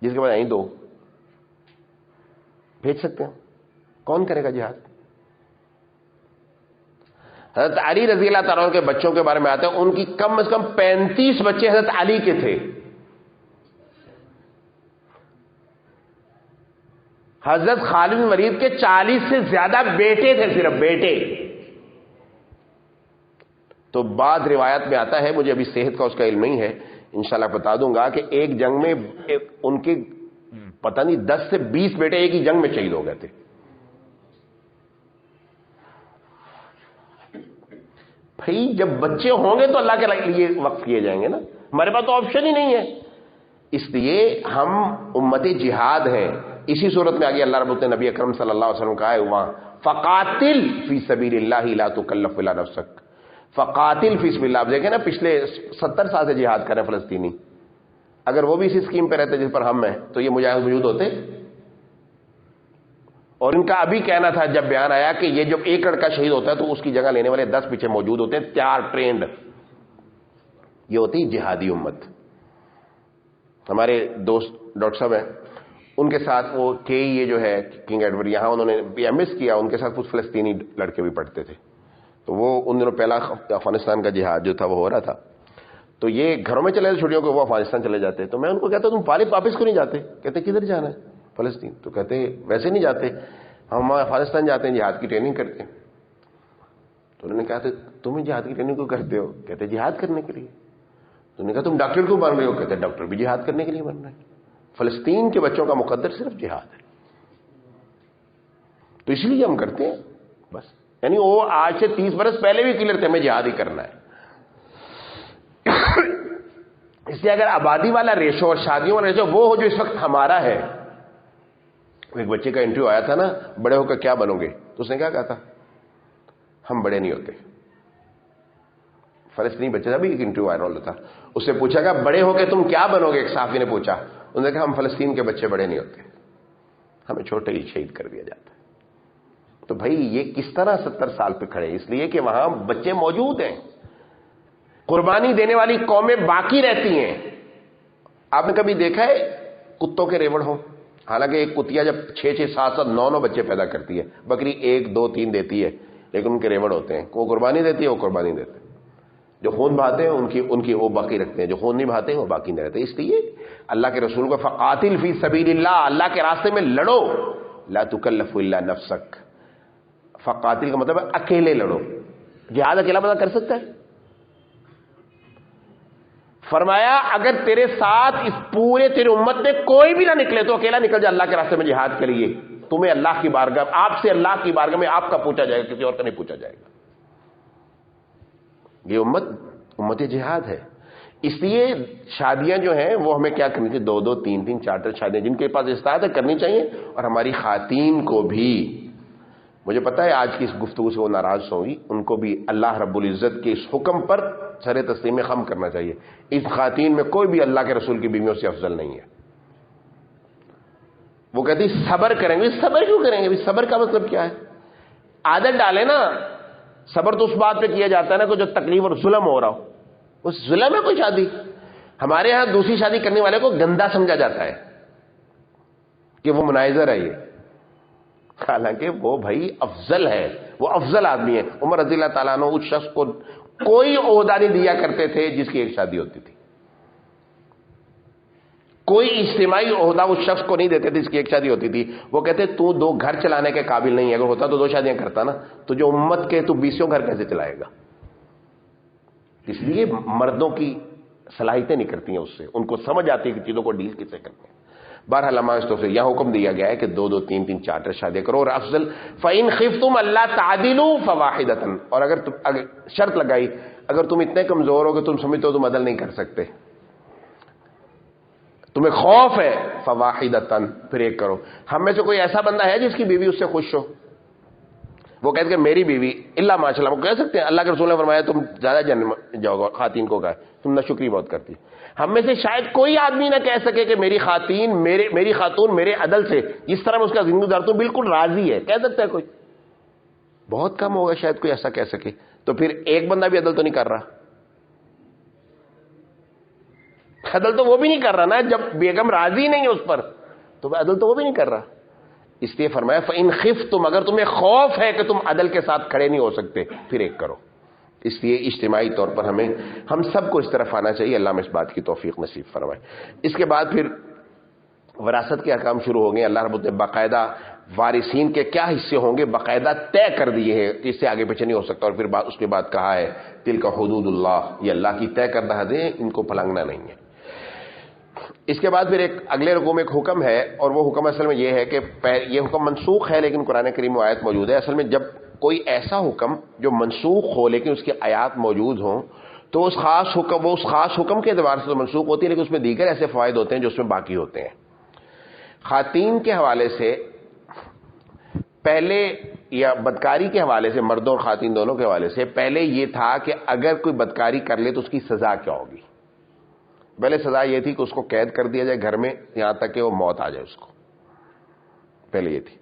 جس کے بعد یہیں 2 بھیج سکتے ہیں. کون کرے گا جہاد؟ حضرت علی رضی اللہ تعالیٰ عنہ کے بچوں کے بارے میں آتا ہے, ان کی کم از کم 35 بچے حضرت علی کے تھے. حضرت خالد بن ولید کے 40 سے زیادہ بیٹے تھے, صرف بیٹے. تو بعد روایت میں آتا ہے, مجھے ابھی صحت کا اس کا علم نہیں ہے, انشاءاللہ بتا دوں گا, کہ ایک جنگ میں ان کے پتہ نہیں 10 سے 20 بیٹے ایک ہی جنگ میں شہید ہو گئے تھے. بھائی جب بچے ہوں گے تو اللہ کے لیے وقف کیے جائیں گے نا, ہمارے پاس تو آپشن ہی نہیں ہے. اس لیے ہم امت جہاد ہیں. اسی صورت میں آگے اللہ رب العزت نے نبی اکرم صلی اللہ علیہ وسلم کہا ہے وہاں فقاتل فی سبیل اللہ لا تکلف الا نفسک. فقاتل فی سبیل اللہ. آپ دیکھیں نا پچھلے 70 سال سے جہاد کر رہے ہیں فلسطینی. اگر وہ بھی اسی اسکیم پہ رہتے جس پر ہم ہیں تو یہ مجاہد موجود ہوتے. اور ان کا ابھی کہنا تھا جب بیان آیا کہ یہ جب ایک لڑکا شہید ہوتا ہے تو اس کی جگہ لینے والے 10 پیچھے موجود ہوتے ہیں, تیار ٹرینڈ. یہ ہوتی جہادی امت. ہمارے دوست ڈاکٹر صاحب ہیں, ان کے ساتھ وہ یہ جو ہے کنگ ایڈورڈ, یہاں انہوں نے BMS کیا, ان کے ساتھ کچھ فلسطینی لڑکے بھی پڑھتے تھے. تو وہ ان دنوں پہلا افغانستان کا جہاد جو تھا وہ ہو رہا تھا, تو یہ گھروں میں چلے چھٹیوں کو, وہ افغانستان چلے جاتے. تو میں ان کو کہتا تم فارغ واپس کیوں نہیں جاتے؟ کہتے کدھر جانا ہے؟ فلسطین. تو کہتے ویسے نہیں جاتے, ہم افغانستان جاتے ہیں جہاد کی ٹریننگ کرتے ہیں. تو انہوں نے کہا تم جہاد کی ٹریننگ کیوں کرتے ہو؟ کہتے جہاد کرنے کے لیے. تو انہوں نے کہا تم ڈاکٹر کیوں بن رہے ہو؟ کہتے ڈاکٹر بھی جہاد کرنے کے لیے بن رہے ہیں. فلسطین کے بچوں کا مقدر صرف جہاد ہے, تو اس لیے ہم کرتے ہیں بس. یعنی وہ آج سے 30 برس پہلے بھی کلیئر تھے ہمیں جہاد ہی کرنا ہے. اس لیے اگر آبادی والا ریشو اور شادیوں والا ریشو وہ ہو جو اس وقت ہمارا ہے. ایک بچے کا انٹرویو آیا تھا نا, بڑے ہو کر کیا بنو گے, تو اس نے کیا کہا تھا, ہم بڑے نہیں ہوتے. فلسطینی بچے تھا بھی ایک انٹرویو وائرل تھا, اس سے پوچھا گیا بڑے ہو کے تم کیا بنو گے, ایک صحافی نے پوچھا, انہوں نے کہا ہم فلسطین کے بچے بڑے نہیں ہوتے, ہمیں چھوٹے ہی شہید کر دیا جاتا ہے. تو بھائی یہ کس طرح 70 سال پہ کھڑے, اس لیے کہ وہاں بچے موجود ہیں, قربانی دینے والی قومیں باقی رہتی ہیں. آپ نے کبھی دیکھا ہے کتوں کے ریوڑ ہو, حالانکہ ایک کتیا جب 6 7 7 9 بچے پیدا کرتی ہے, بکری 1 2 3 دیتی ہے, لیکن ان کے ریوڑ ہوتے ہیں, وہ قربانی دیتی ہے, وہ قربانی دیتے ہیں. جو خون بہاتے ہیں ان کی وہ باقی رکھتے ہیں, جو خون نہیں بہاتے ہیں وہ باقی نہیں رہتے. اس لیے اللہ کے رسول کو فقاتل فی سبیل اللہ, اللہ کے راستے میں لڑو, لا تکلف الا نفسک. فقاتل کا مطلب ہے اکیلے لڑو. جہاد اکیلا بندہ کر سکتا ہے؟ فرمایا اگر تیرے ساتھ اس پورے تیری امت میں کوئی بھی نہ نکلے تو اکیلا نکل جا اللہ کے راستے میں جہاد کے لیے, تمہیں اللہ کی بارگاہ, آپ سے اللہ کی بارگاہ میں آپ کا پوچھا جائے گا, کسی اور کا نہیں پوچھا جائے گا. یہ امت جہاد ہے. اس لیے شادیاں جو ہیں وہ ہمیں کیا کرنی چاہیے, 2 2 3 3 4 4 شادیاں جن کے پاس استطاعت ہے کرنی چاہیے. اور ہماری خواتین کو بھی, مجھے پتا ہے آج کی اس گفتگو سے وہ ناراض ہوگی, ان کو بھی اللہ رب العزت کے اس حکم پر سر تسلیم خم کرنا چاہیے. اس خواتین میں کوئی بھی اللہ کے رسول کی بیویوں سے افضل نہیں ہے. وہ کہتی صبر کریں گے, صبر کیوں کریں گے, صبر کا مطلب کیا ہے؟ عادت ڈالے نا. صبر تو اس بات پہ کیا جاتا ہے نا کہ جو تکلیف اور ظلم ہو رہا ہو, اس ظلم ہے کوئی شادی. ہمارے ہاں دوسری شادی کرنے والے کو گندا سمجھا جاتا ہے کہ وہ منائزر ہے یہ, حالانکہ وہ بھائی افضل ہے, وہ افضل آدمی ہے. عمر رضی اللہ تعالیٰ عنہ اس شخص کو کوئی عہدہ نہیں دیا کرتے تھے جس کی ایک شادی ہوتی تھی. کوئی اجتماعی عہدہ اس شخص کو نہیں دیتے تھے جس کی ایک شادی ہوتی تھی. وہ کہتے تو 2 گھر چلانے کے قابل نہیں ہے, اگر ہوتا تو 2 شادیاں کرتا نا, تو جو امت کے تو 20 گھر کیسے چلائے گا. اس لیے مردوں کی صلاحیتیں نہیں کرتی ہیں اس سے, ان کو سمجھ آتی ہے کہ چیزوں کو ڈیل کسے کرتے ہیں. بہرحال ہمارے سے یہاں حکم دیا گیا ہے کہ 2 2 3 3 4 4 شادیاں کرو. اور افضل فَإِنْ خِفْتُمْ أَلَّا تَعْدِلُوا فَوَاحِدَةً, اور اگر شرط لگائی, اگر تم اتنے کمزور ہو کہ تم سمجھتے ہو تم عدل نہیں کر سکتے, تمہیں خوف ہے, فواحدتن, پھر ایک کرو. ہم میں سے کوئی ایسا بندہ ہے جس کی بیوی اس سے خوش ہو؟ وہ کہتے کہ میری بیوی اللہ ماشاء اللہ, وہ کہہ سکتے ہیں اللہ کے رسول نے فرمایا تم زیادہ جنم جاؤ گا. خواتین کو کہا تم ناشکری بہت کرتی. ہم میں سے شاید کوئی آدمی نہ کہہ سکے کہ میری خاتون میرے عدل سے جس طرح میں اس کا زندگی گزارتا ہوں بالکل راضی ہے. کہہ سکتا ہے کوئی؟ بہت کم ہوگا شاید کوئی ایسا کہہ سکے. تو پھر ایک بندہ بھی عدل تو نہیں کر رہا. عدل تو وہ بھی نہیں کر رہا نا, جب بیگم راضی نہیں ہے اس پر تو عدل تو وہ بھی نہیں کر رہا. اس لیے فرمایا فَإِنْ خِفْتُمْ, اگر تمہیں خوف ہے کہ تم عدل کے ساتھ کھڑے نہیں ہو سکتے پھر ایک کرو. اس لیے اجتماعی طور پر ہم سب کو اس طرف آنا چاہیے. اللہ میں اس بات کی توفیق نصیب فرمائے. اس کے بعد پھر وراثت کے احکام شروع ہو گئے. اللہ رب العزت باقاعدہ وارثین کے کیا حصے ہوں گے باقاعدہ طے کر دیے ہیں, اس سے آگے پیچھے نہیں ہو سکتا. اور پھر اس کے بعد کہا ہے تلک حدود اللہ, یہ اللہ کی طے کردہ حدیں, ان کو پھلانگنا نہیں ہے. اس کے بعد پھر ایک اگلے رکوع میں ایک حکم ہے, اور وہ حکم اصل میں یہ ہے کہ یہ حکم منسوخ ہے لیکن قرآن کریم میں آیت موجود ہے. اصل میں جب کوئی ایسا حکم جو منسوخ ہو لیکن اس کی آیات موجود ہوں تو اس خاص حکم کے اعتبار سے تو منسوخ ہوتی ہے, لیکن اس میں دیگر ایسے فوائد ہوتے ہیں جو اس میں باقی ہوتے ہیں. خواتین کے حوالے سے پہلے, یا بدکاری کے حوالے سے, مردوں اور خواتین دونوں کے حوالے سے پہلے یہ تھا کہ اگر کوئی بدکاری کر لے تو اس کی سزا کیا ہوگی. پہلے سزا یہ تھی کہ اس کو قید کر دیا جائے گھر میں یہاں تک کہ وہ موت آ جائے اس کو, پہلے یہ تھی.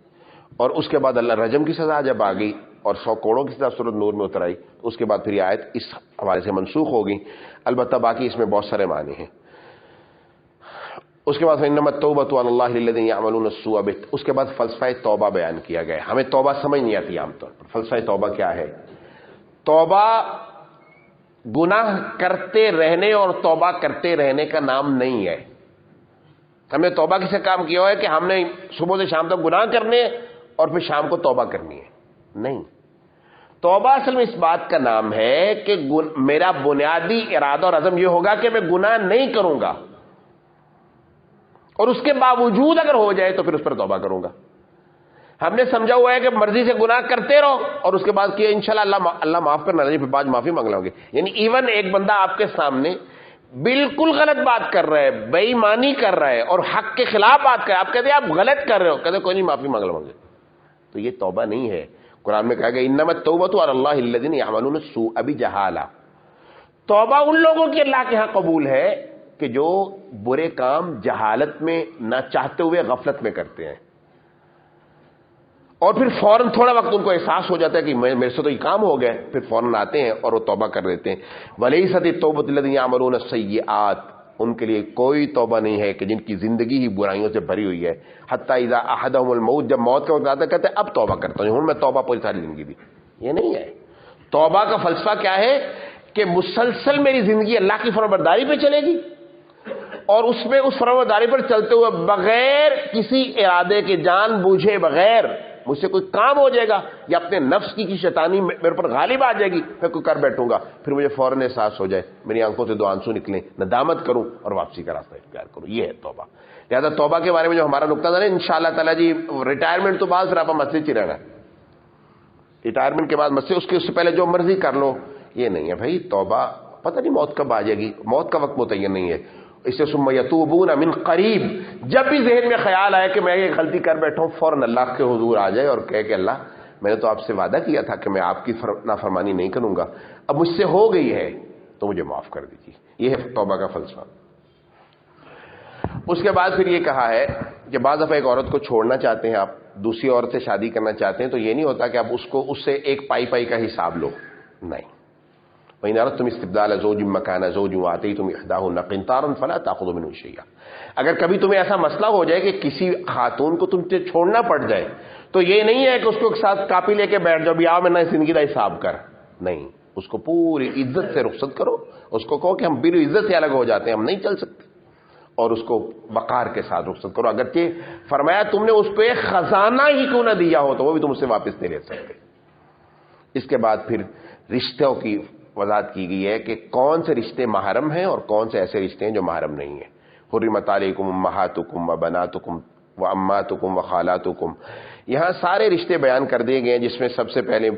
اور اس کے بعد اللہ رجم کی سزا جب آ گئی اور 100 کوڑوں کی سزا سورۃ نور میں اتر آئی, تو اس کے بعد پھر یہ آیت اس حوالے سے منسوخ ہو گئی. البتہ باقی اس میں بہت سارے معنی ہیں. اس کے بعد انما التوبۃ علی اللہ للذین یعملون السوء, اس کے بعد فلسفہ توبہ بیان کیا گیا. ہمیں توبہ سمجھ نہیں آتی عام طور پر. فلسفہ توبہ کیا ہے؟ توبہ گناہ کرتے رہنے اور توبہ کرتے رہنے کا نام نہیں ہے. ہم نے توبہ کس سے کام کیا ہے کہ ہم نے صبح سے شام تک گناہ کرنے اور پھر شام کو توبہ کرنی ہے, نہیں. توبہ اصل میں اس بات کا نام ہے کہ میرا بنیادی ارادہ اور عزم یہ ہوگا کہ میں گناہ نہیں کروں گا, اور اس کے باوجود اگر ہو جائے تو پھر اس پر توبہ کروں گا. ہم نے سمجھا ہوا ہے کہ مرضی سے گناہ کرتے رہو اور اس کے بعد کہ انشاءاللہ اللہ معاف کرنا رہے، پھر بعد معافی مانگ لو گے. یعنی ایون ایک بندہ آپ کے سامنے بالکل غلط بات کر رہا ہے، بے ایمانی کر رہا ہے اور حق کے خلاف بات کر رہا ہے، آپ کہتے ہیں آپ غلط کر رہے ہو، کہتے کوئی نہیں معافی مانگ لو گے. تو یہ توبہ نہیں ہے. قرآن میں کہا گیا انما التوبۃ علی اللہ الذین یعملون السوء بجہالہ، توبہ ان لوگوں کی اللہ کے ہاں قبول ہے کہ جو برے کام جہالت میں نہ چاہتے ہوئے غفلت میں کرتے ہیں، اور پھر فوراً تھوڑا وقت ان کو احساس ہو جاتا ہے کہ میرے سے تو یہ کام ہو گیا، پھر فوراً آتے ہیں اور وہ توبہ کر دیتے ہیں. ولیست التوبۃ للذین یعملون السیئات، ان کے لیے کوئی توبہ نہیں ہے کہ جن کی زندگی ہی برائیوں سے بھری ہوئی ہے. حتی اذا احدهم الموت، جب موت کا وقت آتا ہے کہتے ہیں اب توبہ کرتا ہوں، میں توبہ پوری ساری زندگی دی. یہ نہیں ہے. توبہ کا فلسفہ کیا ہے کہ مسلسل میری زندگی اللہ کی فرمانبرداری پہ چلے گی اور اس میں اس فرمانبرداری پر چلتے ہوئے بغیر کسی ارادے کے، جان بوجھے بغیر مجھ سے کوئی کام ہو جائے گا یا اپنے نفس کی شیطانی میرے پر غالب آ جائے گی، میں کوئی کر بیٹھوں گا، پھر مجھے فوراً احساس ہو جائے، میری آنکھوں سے دو آنسو نکلیں، ندامت کروں اور واپسی کا راستہ اختیار کروں. یہ ہے توبہ. لہٰذا توبہ کے بارے میں جو ہمارا نقطہ تھا نا، انشاءاللہ تعالیٰ جی ریٹائرمنٹ تو بعد پھر آپ مسجد ہی رہنا ہے، ریٹائرمنٹ کے بعد مسجد، اس سے پہلے جو مرضی کر لو، یہ نہیں ہے بھائی. توبہ پتہ نہیں موت کب آ جائے گی، موت کا وقت متعین نہیں ہے. اس سے ثم یتوبون من قریب، جب بھی ذہن میں خیال آئے کہ میں یہ غلطی کر بیٹھا ہوں، فوراً اللہ کے حضور آ جائے اور کہے کہ اللہ میں نے تو آپ سے وعدہ کیا تھا کہ میں آپ کی نافرمانی نہیں کروں گا، اب مجھ سے ہو گئی ہے تو مجھے معاف کر دیجیے. یہ ہے توبہ کا فلسفہ. اس کے بعد پھر یہ کہا ہے کہ بعض دفعہ ایک عورت کو چھوڑنا چاہتے ہیں آپ، دوسری عورت سے شادی کرنا چاہتے ہیں، تو یہ نہیں ہوتا کہ آپ اس سے ایک پائی پائی کا حساب لو، نہیں. وَإِنْ أَرَدْتُمْ اسْتِبْدَالَ زَوْجٍ مَّكَانَ زَوْجٍ وَآتَيْتُمْ إِحْدَاهُنَّ قِنطَارًا فَلَا تَأْخُذُوا مِنْهُ شَيْئًا. اگر کبھی تمہیں ایسا مسئلہ ہو جائے کہ کسی خاتون کو تم سے چھوڑنا پڑ جائے تو یہ نہیں ہے کہ اس کو ایک ساتھ کاپی لے کے بیٹھ جاؤ بھی آؤ میں نہ زندگی کا حساب کر، نہیں. اس کو پوری عزت سے رخصت کرو، اس کو کہو کہ ہم بری عزت سے الگ ہو جاتے ہیں، ہم نہیں چل سکتے، اور اس کو وقار کے ساتھ رخصت کرو. اگرچہ فرمایا تم نے اس پہ خزانہ ہی کیوں نہ دیا ہو تو وہ بھی تم اس سے واپس نہیں لے سکتے. اس کے بعد پھر رشتوں کی وضاحت کی گئی ہے کہ کون سے رشتے محرم ہیں اور کون سے ایسے رشتے ہیں جو محرم نہیں ہیں. حرمت علیکم امہاتکم وبناتکم وعماتکم وخالاتکم، یہاں سارے رشتے بیان کر دیے گئے ہیں، جس میں سب سے پہلے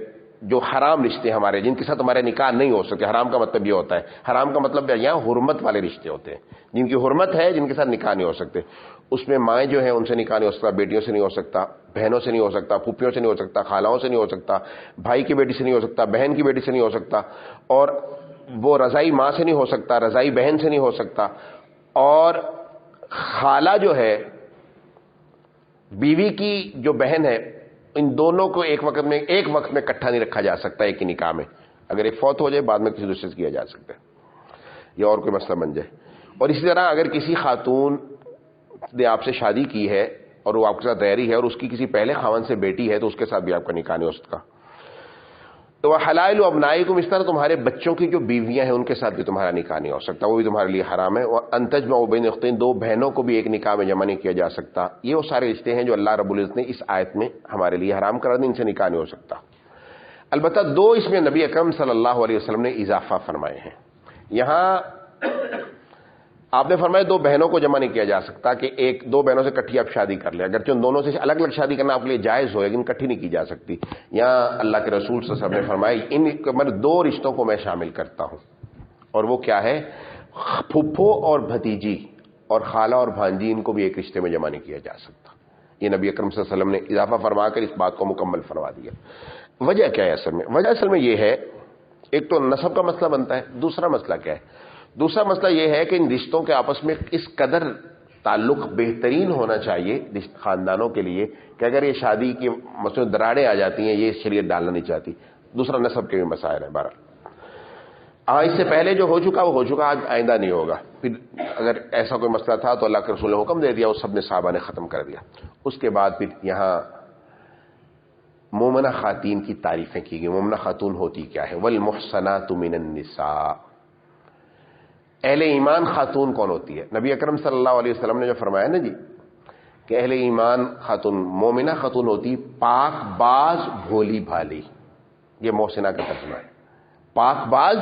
جو حرام رشتے ہمارے، جن کے ساتھ ہمارے نکاح نہیں ہو سکتے. حرام کا مطلب یہ ہوتا ہے، حرام کا مطلب یہاں حرمت والے رشتے ہوتے ہیں، جن کی حرمت ہے، جن کے ساتھ نکاح نہیں ہو سکتے. اس میں مائیں جو ہیں ان سے نکاح نہیں ہو سکتا، بیٹیوں سے نہیں ہو سکتا، بہنوں سے نہیں ہو سکتا، پھوپھیوں سے نہیں ہو سکتا، خالاؤں سے نہیں ہو سکتا، بھائی کی بیٹی سے نہیں ہو سکتا، بہن کی بیٹی سے نہیں ہو سکتا، اور وہ رضائی ماں سے نہیں ہو سکتا، رضائی بہن سے نہیں ہو سکتا. اور خالہ جو ہے بیوی کی جو بہن ہے، ان دونوں کو ایک وقت میں اکٹھا نہیں رکھا جا سکتا ایک ہی نکاح میں. اگر ایک فوت ہو جائے بعد میں کسی دوسرے سے کیا جا سکتا ہے، یہ اور کوئی مسئلہ بن جائے. اور اسی طرح اگر کسی خاتون نے آپ سے شادی کی ہے اور وہ آپ کے ساتھ رہ رہی ہے اور اس کی کسی پہلے خاوند سے بیٹی ہے تو اس کے ساتھ بھی آپ کا نکاح نہیں ہو سکتا. تو حلائل ابنائکم، اس طرح تمہارے بچوں کی جو بیویاں ہیں ان کے ساتھ بھی تمہارا نکاح نہیں ہو سکتا، وہ بھی تمہارے لیے حرام ہے. اور ان تجمعوا بین اختین، دو بہنوں کو بھی ایک نکاح میں جمع نہیں کیا جا سکتا. یہ وہ سارے رشتے ہیں جو اللہ رب العزت نے اس آیت میں ہمارے لیے حرام کرا دی، ان سے نکاح نہیں ہو سکتا. البتہ دو اس میں نبی اکرم صلی اللہ علیہ وسلم نے اضافہ فرمائے ہیں. یہاں آپ نے فرمایا دو بہنوں کو جمع نہیں کیا جا سکتا کہ دو بہنوں سے کٹھی آپ شادی کر لیں، اگرچہ ان دونوں سے الگ الگ شادی کرنا آپ کے لیے جائز ہو لیکن کٹھی نہیں کی جا سکتی. یہاں اللہ کے رسول صلی اللہ علیہ وسلم نے فرمایا میں دو رشتوں کو میں شامل کرتا ہوں، اور وہ کیا ہے؟ پھپھو اور بھتیجی اور خالہ اور بھانجی، ان کو بھی ایک رشتے میں جمع نہیں کیا جا سکتا. یہ نبی اکرم صلی اللہ علیہ وسلم نے اضافہ فرما کر اس بات کو مکمل فرما دیا. وجہ کیا ہے اصل میں؟ وجہ اصل میں یہ ہے، ایک تو نسب کا مسئلہ بنتا ہے. دوسرا مسئلہ کیا ہے؟ دوسرا مسئلہ یہ ہے کہ ان رشتوں کے آپس میں اس قدر تعلق بہترین ہونا چاہیے خاندانوں کے لیے کہ اگر یہ شادی کی مثلا دراڑیں آ جاتی ہیں یہ شریعت ڈالنا نہیں چاہتی. دوسرا نسب کے بھی مسائل ہیں. بہرحال اس سے پہلے جو ہو چکا وہ ہو چکا، آج آئندہ نہیں ہوگا. پھر اگر ایسا کوئی مسئلہ تھا تو اللہ کے رسول نے حکم دے دیا، وہ سب نے صحابہ نے ختم کر دیا. اس کے بعد پھر یہاں مومنہ خواتین کی تعریفیں کی گئی. مومنہ خاتون ہوتی کیا ہے؟ والمحصنات من النساء، اہل ایمان خاتون کون ہوتی ہے؟ نبی اکرم صلی اللہ علیہ وسلم نے جو فرمایا نا جی کہ اہل ایمان خاتون، مومنہ خاتون ہوتی پاک باز بھولی بھالی. یہ محسنہ کا ترجمہ ہے، پاک باز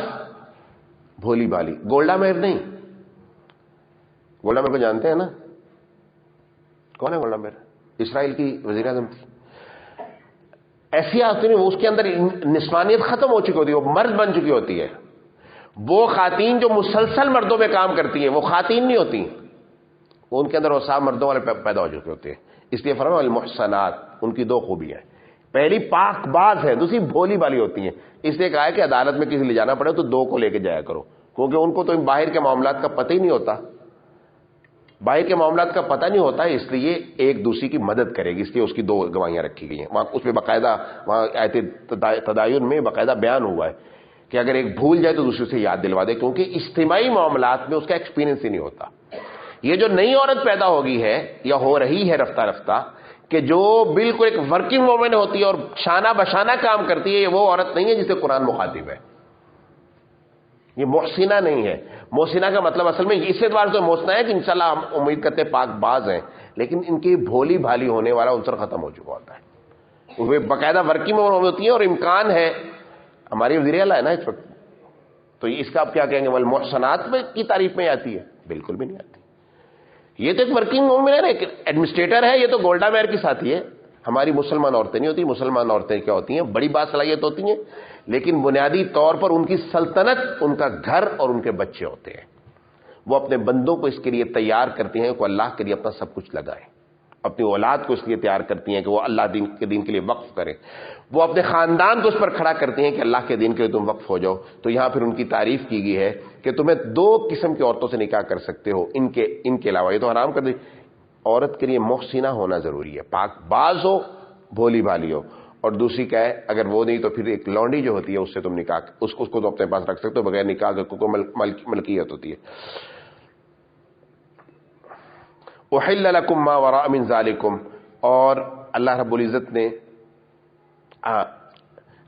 بھولی بھالی. گولڈا میئر نہیں، گولڈا میئر کو جانتے ہیں نا؟ کون ہے گولڈا میئر؟ اسرائیل کی وزیر اعظم تھی. ایسی آتی نہیں، وہ اس کے اندر نسوانیت ختم ہو چکی ہوتی ہے، وہ مرد بن چکی ہوتی ہے. وہ خواتین جو مسلسل مردوں پہ کام کرتی ہیں وہ خواتین نہیں ہوتی، وہ ان کے اندر وہ صاحب مردوں والے پیدا ہو چکے ہوتے ہیں. اس لیے فرمایا المحصنات، ان کی دو خوبیاں ہیں، پہلی پاک باز ہے، دوسری بھولی بالی ہوتی ہیں. اس لیے کہا ہے کہ عدالت میں کسی لے جانا پڑے تو دو کو لے کے جایا کرو، کیونکہ ان کو تو باہر کے معاملات کا پتہ ہی نہیں ہوتا، باہر کے معاملات کا پتہ نہیں ہوتا، اس لیے ایک دوسری کی مدد کرے گی. اس لیے اس کی دو گواہیاں رکھی گئی ہیں وہاں، اس میں باقاعدہ وہاں آیت تداین میں باقاعدہ بیان ہوا ہے کہ اگر ایک بھول جائے تو دوسرے سے یاد دلوا دے، کیونکہ اجتماعی معاملات میں اس کا ایکسپیرینس ہی نہیں ہوتا. یہ جو نئی عورت پیدا ہوگی ہے یا ہو رہی ہے رفتہ رفتہ، کہ جو بالکل ایک ورکنگ وومن ہوتی ہے اور شانہ بشانہ کام کرتی ہے، یہ وہ عورت نہیں ہے جسے قرآن مخاطب ہے. یہ محسنہ نہیں ہے. محسنہ کا مطلب اصل میں اس اعتبار سے محسنہ ہے کہ انشاءاللہ ہم امید کرتے ہیں پاک باز ہیں، لیکن ان کی بھولی بھالی ہونے والا عنصر ختم ہو چکا ہوتا ہے. وہ باقاعدہ ورکنگ وومن ہوتی ہیں اور امکان ہے، ہماری وزیر اعلیٰ ہے نا اس وقت، تو اس کا آپ کیا کہیں گے؟ والمحصنات میں کی تعریف میں آتی ہے؟ بالکل بھی نہیں آتی. یہ تو ایک ورکنگ وومن ہے، ایک ایڈمنسٹریٹر ہے، یہ تو گولڈا میئر کی ساتھی ہے. ہماری مسلمان عورتیں نہیں ہوتی. مسلمان عورتیں کیا ہوتی ہیں؟ بڑی باصلاحیت ہوتی ہیں، لیکن بنیادی طور پر ان کی سلطنت ان کا گھر اور ان کے بچے ہوتے ہیں. وہ اپنے بندوں کو اس کے لیے تیار کرتی ہیں کہ اللہ کے لیے اپنا سب کچھ لگائیں، اپنی اولاد کو اس لیے تیار کرتی ہیں کہ وہ اللہ دین کے لیے وقف کریں، وہ اپنے خاندان کو اس پر کھڑا کرتی ہیں کہ اللہ کے دین کے لیے تم وقف ہو جاؤ. تو یہاں پھر ان کی تعریف کی گئی ہے کہ تمہیں دو قسم کی عورتوں سے نکاح کر سکتے ہو، ان کے علاوہ. یہ تو حرام کر دی. عورت کے لیے محسنہ ہونا ضروری ہے، پاک باز ہو، بھولی بھالی ہو. اور دوسری کیا ہے؟ اگر وہ نہیں تو پھر ایک لونڈی جو ہوتی ہے اس سے تم نکاح اس کو تو اپنے پاس رکھ سکتے ہو بغیر نکاح کے، کو ملکیت ہوتی ہے. احل لکم ما وراء من ذالکم، اور اللہ رب العزت نے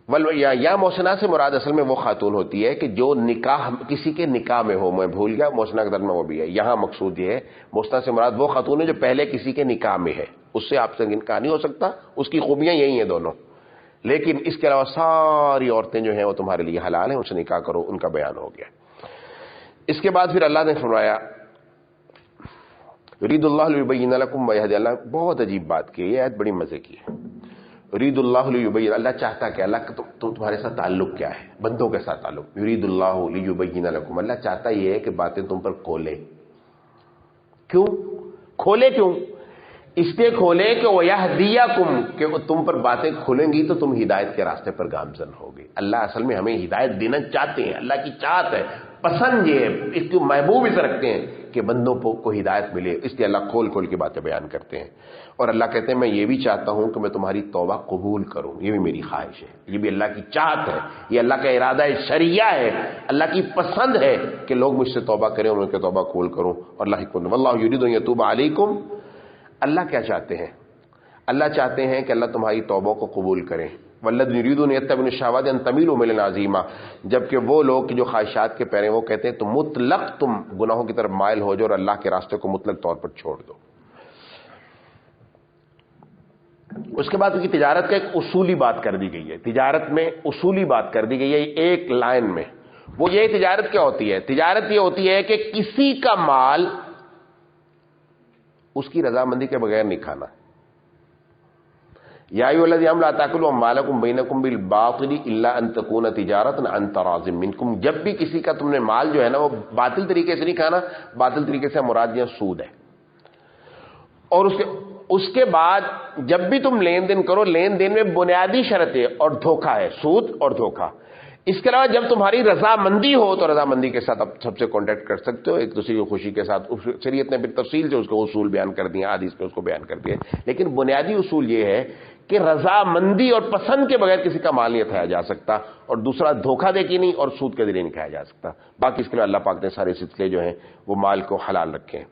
یا محسنہ سے مراد اصل میں وہ خاتون ہوتی ہے کہ جو نکاح کسی کے نکاح میں ہو. میں بھول گیا، محسنہ کے درمیان وہ بھی ہے. یہاں مقصود یہ ہے محسنہ سے مراد وہ خاتون ہے جو پہلے کسی کے نکاح میں ہے، اس سے آپ سے نکاح نہیں ہو سکتا، اس کی خوبیاں یہی ہیں دونوں. لیکن اس کے علاوہ ساری عورتیں جو ہیں وہ تمہارے لیے حلال ہیں، ان سے نکاح کرو. ان کا بیان ہو گیا. اس کے بعد پھر اللہ نے فرمایا یرید اللہ لیبین لکم ویہدی. اللہ بہت عجیب بات کی ہے، یہ آیت بڑی مزے کی ہے. یرید اللہ لیبین، اللہ چاہتا کیا؟ اللہ کا تمہارے ساتھ تعلق کیا ہے؟ بندوں کے ساتھ تعلق. یرید اللہ لیبین لکم، اللہ چاہتا یہ ہے کہ باتیں تم پر کھولے. کیوں کھولے؟ کیوں؟ اس لیے کھولے کہ ویہدیکم، کہ تم پر باتیں کھلیں گی تو تم ہدایت کے راستے پر گامزن ہوگی. اللہ اصل میں ہمیں ہدایت دینا چاہتے ہیں، اللہ کی چاہت ہے، پسند یہ ہے، اس کو محبوب اسے رکھتے ہیں کہ بندوں کو ہدایت ملے. اس لیے اللہ کھول کھول کے باتیں بیان کرتے ہیں. اور اللہ کہتے ہیں میں یہ بھی چاہتا ہوں کہ میں تمہاری توبہ قبول کروں، یہ بھی میری خواہش ہے، یہ بھی اللہ کی چاہت ہے، یہ اللہ کا ارادہ شرعیہ ہے، اللہ کی پسند ہے کہ لوگ مجھ سے توبہ کریں اور ان کی توبہ قبول کروں. اور اللہ حکمت واللہ یرید ان یتوب علیکم. اللہ کیا چاہتے ہیں؟ اللہ چاہتے ہیں کہ اللہ تمہاری توبہ کو قبول کریں. والذین یریدون یتبعون الشہوات ان تمیلوا میلا عظیما، جبکہ وہ لوگ جو خواہشات کے پیرے وہ کہتے ہیں تو مطلق تم گناہوں کی طرف مائل ہو جاؤ اور اللہ کے راستے کو مطلق طور پر چھوڑ دو. اس کے بعد کی تجارت کا ایک اصولی بات کر دی گئی ہے. تجارت میں اصولی بات کر دی گئی ہے ایک لائن میں. وہ یہ تجارت کیا ہوتی ہے؟ تجارت یہ ہوتی ہے کہ کسی کا مال اس کی رضامندی کے بغیر نہیں کھانا. یا ایھا الذین آمنوا لا تاکلوا اموالکم بینکم بالباطل الا ان تکون تجارۃ عن تراض منکم. جب بھی کسی کا تم نے مال جو ہے نا وہ باطل طریقے سے نہیں کھانا. باطل طریقے سے مراد یہاں سود ہے. اور اس کے بعد جب بھی تم لین دین کرو، لین دین میں بنیادی شرط ہے اور دھوکہ ہے، سود اور دھوکہ. اس کے علاوہ جب تمہاری رضامندی ہو تو رضامندی کے ساتھ آپ سب سے کانٹیکٹ کر سکتے ہو ایک دوسرے کی خوشی کے ساتھ. شریعت نے پھر تفصیل سے اس کو اصول بیان کر دیا، حدیث میں اس کو بیان کر دیا. لیکن بنیادی اصول یہ ہے کہ رضامندی اور پسند کے بغیر کسی کا مال نہیں کھایا جا سکتا، اور دوسرا دھوکہ دے کے نہیں اور سود کے ذریعے نہیں کھایا جا سکتا. باقی اس کے لیے اللہ پاک نے سارے سلسلے جو ہیں وہ مال کو حلال رکھے ہیں.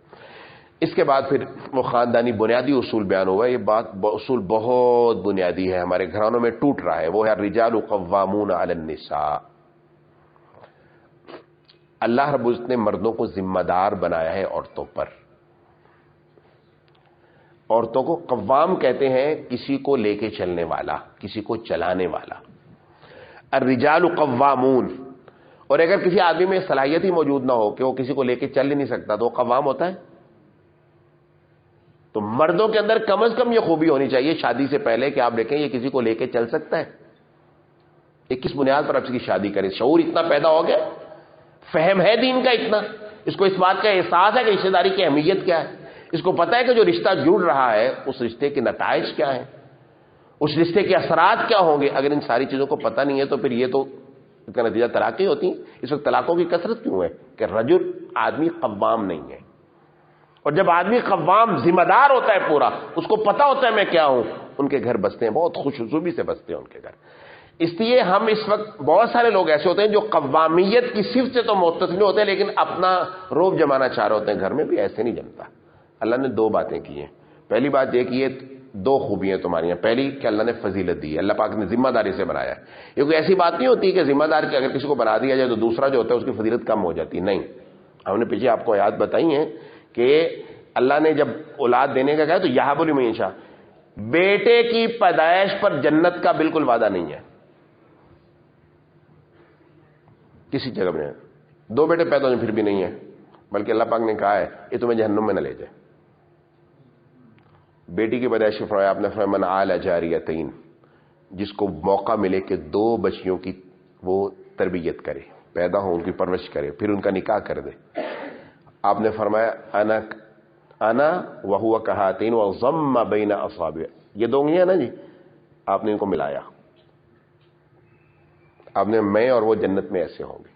اس کے بعد پھر وہ خاندانی بنیادی اصول بیان ہوا. یہ بات اصول بہت بنیادی ہے، ہمارے گھرانوں میں ٹوٹ رہا ہے. وہ ہے الرجال قوامون علی النساء. اللہ رب العزت نے مردوں کو ذمہ دار بنایا ہے عورتوں پر. عورتوں کو قوام کہتے ہیں کسی کو لے کے چلنے والا، کسی کو چلانے والا. الرجال قوامون. اور اگر کسی آدمی میں صلاحیت ہی موجود نہ ہو کہ وہ کسی کو لے کے چل ہی نہیں سکتا تو وہ قوام ہوتا ہے؟ تو مردوں کے اندر کم از کم یہ خوبی ہونی چاہیے شادی سے پہلے کہ آپ دیکھیں یہ کسی کو لے کے چل سکتا ہے، یہ کس بنیاد پر آپ اس کی شادی کریں. شعور اتنا پیدا ہو گیا، فہم ہے دین کا اتنا، اس کو اس بات کا احساس ہے کہ رشتہ داری کی اہمیت کیا ہے، اس کو پتہ ہے کہ جو رشتہ جڑ رہا ہے اس رشتے کے نتائج کیا ہیں، اس رشتے کے اثرات کیا ہوں گے. اگر ان ساری چیزوں کو پتہ نہیں ہے تو پھر یہ تو اس کا نتیجہ طلاقیں ہوتی ہیں. اس وقت طلاقوں کی کثرت کیوں ہے؟ کہ رجل آدمی قوام نہیں ہے. اور جب آدمی قوام ذمہ دار ہوتا ہے پورا، اس کو پتہ ہوتا ہے میں کیا ہوں، ان کے گھر بستے ہیں، بہت خوش اسلوبی سے بستے ہیں ان کے گھر. اس لیے ہم اس وقت بہت سارے لوگ ایسے ہوتے ہیں جو قوامیت کی صفت سے تو متصل ہوتے ہیں لیکن اپنا روب جمانا چاہ رہے ہوتے ہیں گھر میں بھی. ایسے نہیں جمتا. اللہ نے دو باتیں کی ہیں. پہلی بات یہ کہ یہ دو خوبیاں تمہاری ہیں. پہلی کہ اللہ نے فضیلت دی ہے، اللہ پاک نے ذمہ داری سے بنایا ہے. یہ کوئی ایسی بات نہیں ہوتی کہ ذمہ دار کہ اگر کسی کو بنا دیا جائے تو دوسرا جو ہوتا ہے اس کی فضیلت کم ہو جاتی. نہیں، ہم نے پیچھے آپ کو آیات بتائی ہیں کہ اللہ نے جب اولاد دینے کا کہا تو یہاں بولی معیشہ، بیٹے کی پیدائش پر جنت کا بالکل وعدہ نہیں ہے کسی جگہ میں. دو بیٹے پیدا ہونے پھر بھی نہیں ہے، بلکہ اللہ پاک نے کہا ہے یہ تمہیں جہنم میں نہ لے جائے. بیٹی کی پیدائش فرمایا آپ نے، فرمایا من عال جاریتین، جس کو موقع ملے کہ دو بچیوں کی وہ تربیت کرے، پیدا ہو ان کی پرورش کرے، پھر ان کا نکاح کر دے. آپ نے فرمایا انا وہو کہاتین وضم بین اصابع، یہ دو انگلیاں نا جی، آپ نے ان کو ملایا، آپ نے میں اور وہ جنت میں ایسے ہوں گے.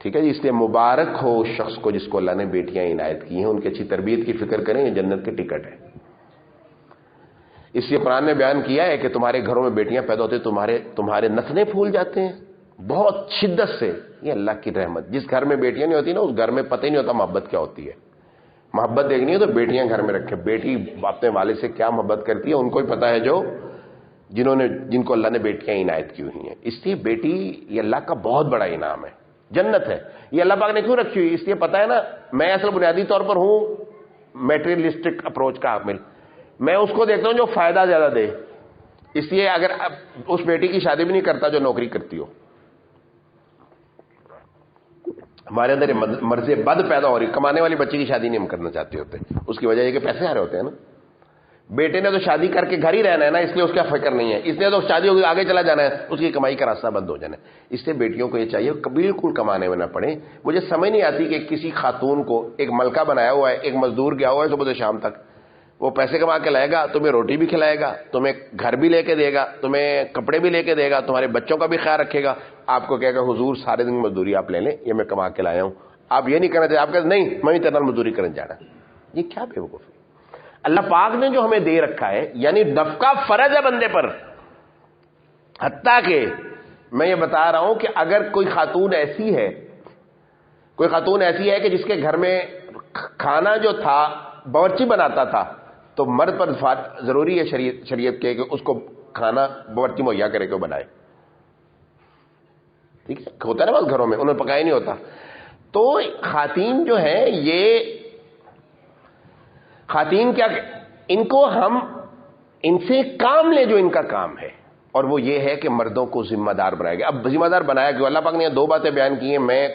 ٹھیک ہے جی. اس لیے مبارک ہو اس شخص کو جس کو اللہ نے بیٹیاں عنایت کی ہیں، ان کی اچھی تربیت کی فکر کریں، یہ جنت کے ٹکٹ ہے. اس لیے قرآن نے بیان کیا ہے کہ تمہارے گھروں میں بیٹیاں پیدا ہوتی ہیں تمہارے نتنے پھول جاتے ہیں بہت شدت سے. یہ اللہ کی رحمت. جس گھر میں بیٹیاں نہیں ہوتی نا اس گھر میں پتہ ہی نہیں ہوتا محبت کیا ہوتی ہے. محبت دیکھنی ہے تو بیٹیاں گھر میں رکھے. بیٹی اپنے والد سے کیا محبت کرتی ہے ان کو ہی پتا ہے، جن کو اللہ نے بیٹیاں عنایت کی ہوئی ہیں. اس لیے بیٹی یہ اللہ کا بہت بڑا انعام ہے، جنت ہے. یہ اللہ پاک نے کیوں رکھی ہوئی؟ اس لیے پتا ہے نا، میں اصل بنیادی طور پر ہوں میٹریلسٹک اپروچ کا حامل. میں اس کو دیکھتا ہوں جو فائدہ زیادہ دے. اس لیے اگر اب اس بیٹی کی شادی بھی نہیں کرتا جو نوکری کرتی ہو. ہمارے اندر مرض بد پیدا ہو رہی، کمانے والی بچی کی شادی نہیں ہم کرنا چاہتے ہوتے. اس کی وجہ یہ کہ پیسے آ رہے ہوتے ہیں نا. بیٹے نے تو شادی کر کے گھر ہی رہنا ہے نا، اس لیے اس کا فکر نہیں ہے. اس لیے تو شادی ہو گئی آگے چلا جانا ہے، اس کی کمائی کا راستہ بند ہو جانا ہے. اس لیے بیٹیوں کو یہ چاہیے بالکل کمانے میں نہ پڑے. مجھے سمجھ نہیں آتی کہ کسی خاتون کو ایک ملکہ بنایا ہوا ہے، ایک مزدور گیا ہوا ہے صبح سے شام تک، وہ پیسے کما کے لائے گا، تمہیں روٹی بھی کھلائے گا، تمہیں گھر بھی لے کے دے گا، تمہیں کپڑے بھی لے کے دے گا، تمہارے بچوں کا بھی خیال رکھے گا. آپ کو کہے گا حضور سارے دن مزدوری آپ لے لیں، یہ میں کما کے لایا ہوں. آپ یہ نہیں کرنا چاہتے، آپ کہتے نہیں میں بھی تیرے مزدوری کرنے جانا. یہ کیا بے وقوفی. اللہ پاک نے جو ہمیں دے رکھا ہے، یعنی نفقہ فرض ہے بندے پر. حتیٰ کہ میں یہ بتا رہا ہوں کہ اگر کوئی خاتون ایسی ہے کہ جس کے گھر میں کھانا جو تھا باورچی بناتا تھا، تو مرد پر ضروری ہے شریعت کے کہ اس کو کھانا باورچی مہیا کرے کہ بنائے. ٹھیک ہے، ہوتا ہے نا بس گھروں میں انہوں نے پکایا نہیں ہوتا. تو خواتین جو ہیں، یہ خواتین کیا، ان کو ہم ان سے کام لیں جو ان کا کام ہے، اور وہ یہ ہے کہ مردوں کو ذمہ دار بنائے گا. اب ذمہ دار بنایا کیوں؟ اللہ پاک نے دو باتیں بیان کی ہیں، میں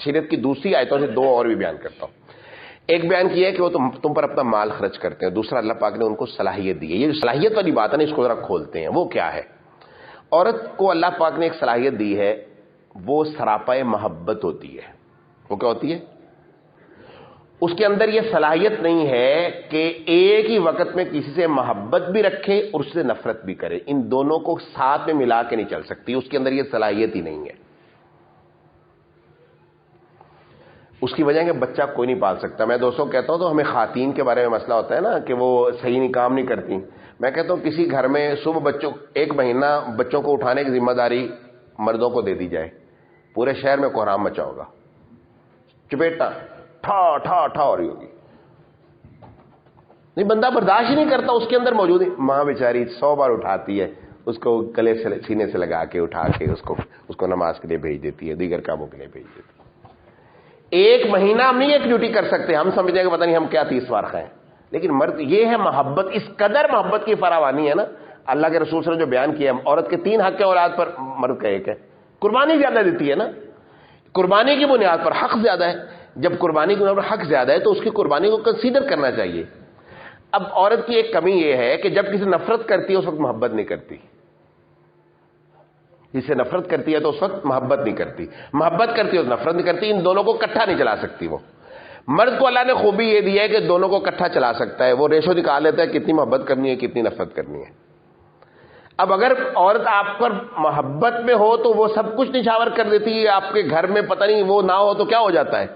سیرت کی دوسری آیتوں سے دو اور بھی بیان کرتا ہوں. ایک بیان کیا ہے کہ وہ تم پر اپنا مال خرچ کرتے ہیں، دوسرا اللہ پاک نے ان کو صلاحیت دی ہے. یہ جو صلاحیت والی بات ہے نا، اس کو ذرا کھولتے ہیں. وہ کیا ہے؟ عورت کو اللہ پاک نے ایک صلاحیت دی ہے، وہ سراپائے محبت ہوتی ہے. وہ کیا ہوتی ہے؟ اس کے اندر یہ صلاحیت نہیں ہے کہ ایک ہی وقت میں کسی سے محبت بھی رکھے اور اس سے نفرت بھی کرے. ان دونوں کو ساتھ میں ملا کے نہیں چل سکتی. اس کے اندر یہ صلاحیت ہی نہیں ہے. اس کی وجہ ہے کہ بچہ کوئی نہیں پال سکتا. میں دوستوں کہتا ہوں تو ہمیں خواتین کے بارے میں مسئلہ ہوتا ہے نا کہ وہ صحیح نہیں کام نہیں کرتی. میں کہتا ہوں کسی گھر میں صبح ایک مہینہ بچوں کو اٹھانے کی ذمہ داری مردوں کو دے دی جائے، پورے شہر میں کوہرام مچا ہوگا. چپیٹا ٹھا ٹھا ٹھا ہو رہی ہوگی. نہیں، بندہ برداشت ہی نہیں کرتا. اس کے اندر موجود ہے. ماں بیچاری 100 بار اٹھاتی ہے، اس کو گلے سے سینے سے لگا کے اٹھا کے اس کو نماز کے لیے بھیج دیتی ہے، دیگر کاموں کے لیے بھیج دیتی ہے. ایک مہینہ ہم نہیں ایک ڈیوٹی کر سکتے. ہم سمجھیں کہ پتہ نہیں ہم کیا 30 بار خائیں. لیکن مرد یہ ہے محبت، اس قدر محبت کی فراوانی ہے نا. اللہ کے رسول صلی اللہ علیہ وسلم نے جو بیان کیا ہے، عورت کے 3 حق ہے اولاد پر، مرد کا 1 ہے. قربانی زیادہ دیتی ہے نا، قربانی کی بنیاد پر حق زیادہ ہے. جب قربانی کے حق زیادہ ہے تو اس کی قربانی کو کنسیڈر کرنا چاہیے. اب عورت کی ایک کمی یہ ہے کہ جب کسی نفرت کرتی ہے اس وقت محبت نہیں کرتی. جس سے نفرت کرتی ہے تو اس وقت محبت نہیں کرتی، محبت کرتی ہے تو نفرت نہیں کرتی. ان دونوں کو اکٹھا نہیں چلا سکتی. وہ مرد کو اللہ نے خوبی یہ دی ہے کہ دونوں کو اکٹھا چلا سکتا ہے. وہ ریشو نکال لیتا ہے کتنی محبت کرنی ہے کتنی نفرت کرنی ہے. اب اگر عورت آپ پر محبت میں ہو تو وہ سب کچھ نچھاور کر دیتی ہے. آپ کے گھر میں پتہ نہیں وہ نہ ہو تو کیا ہو جاتا ہے.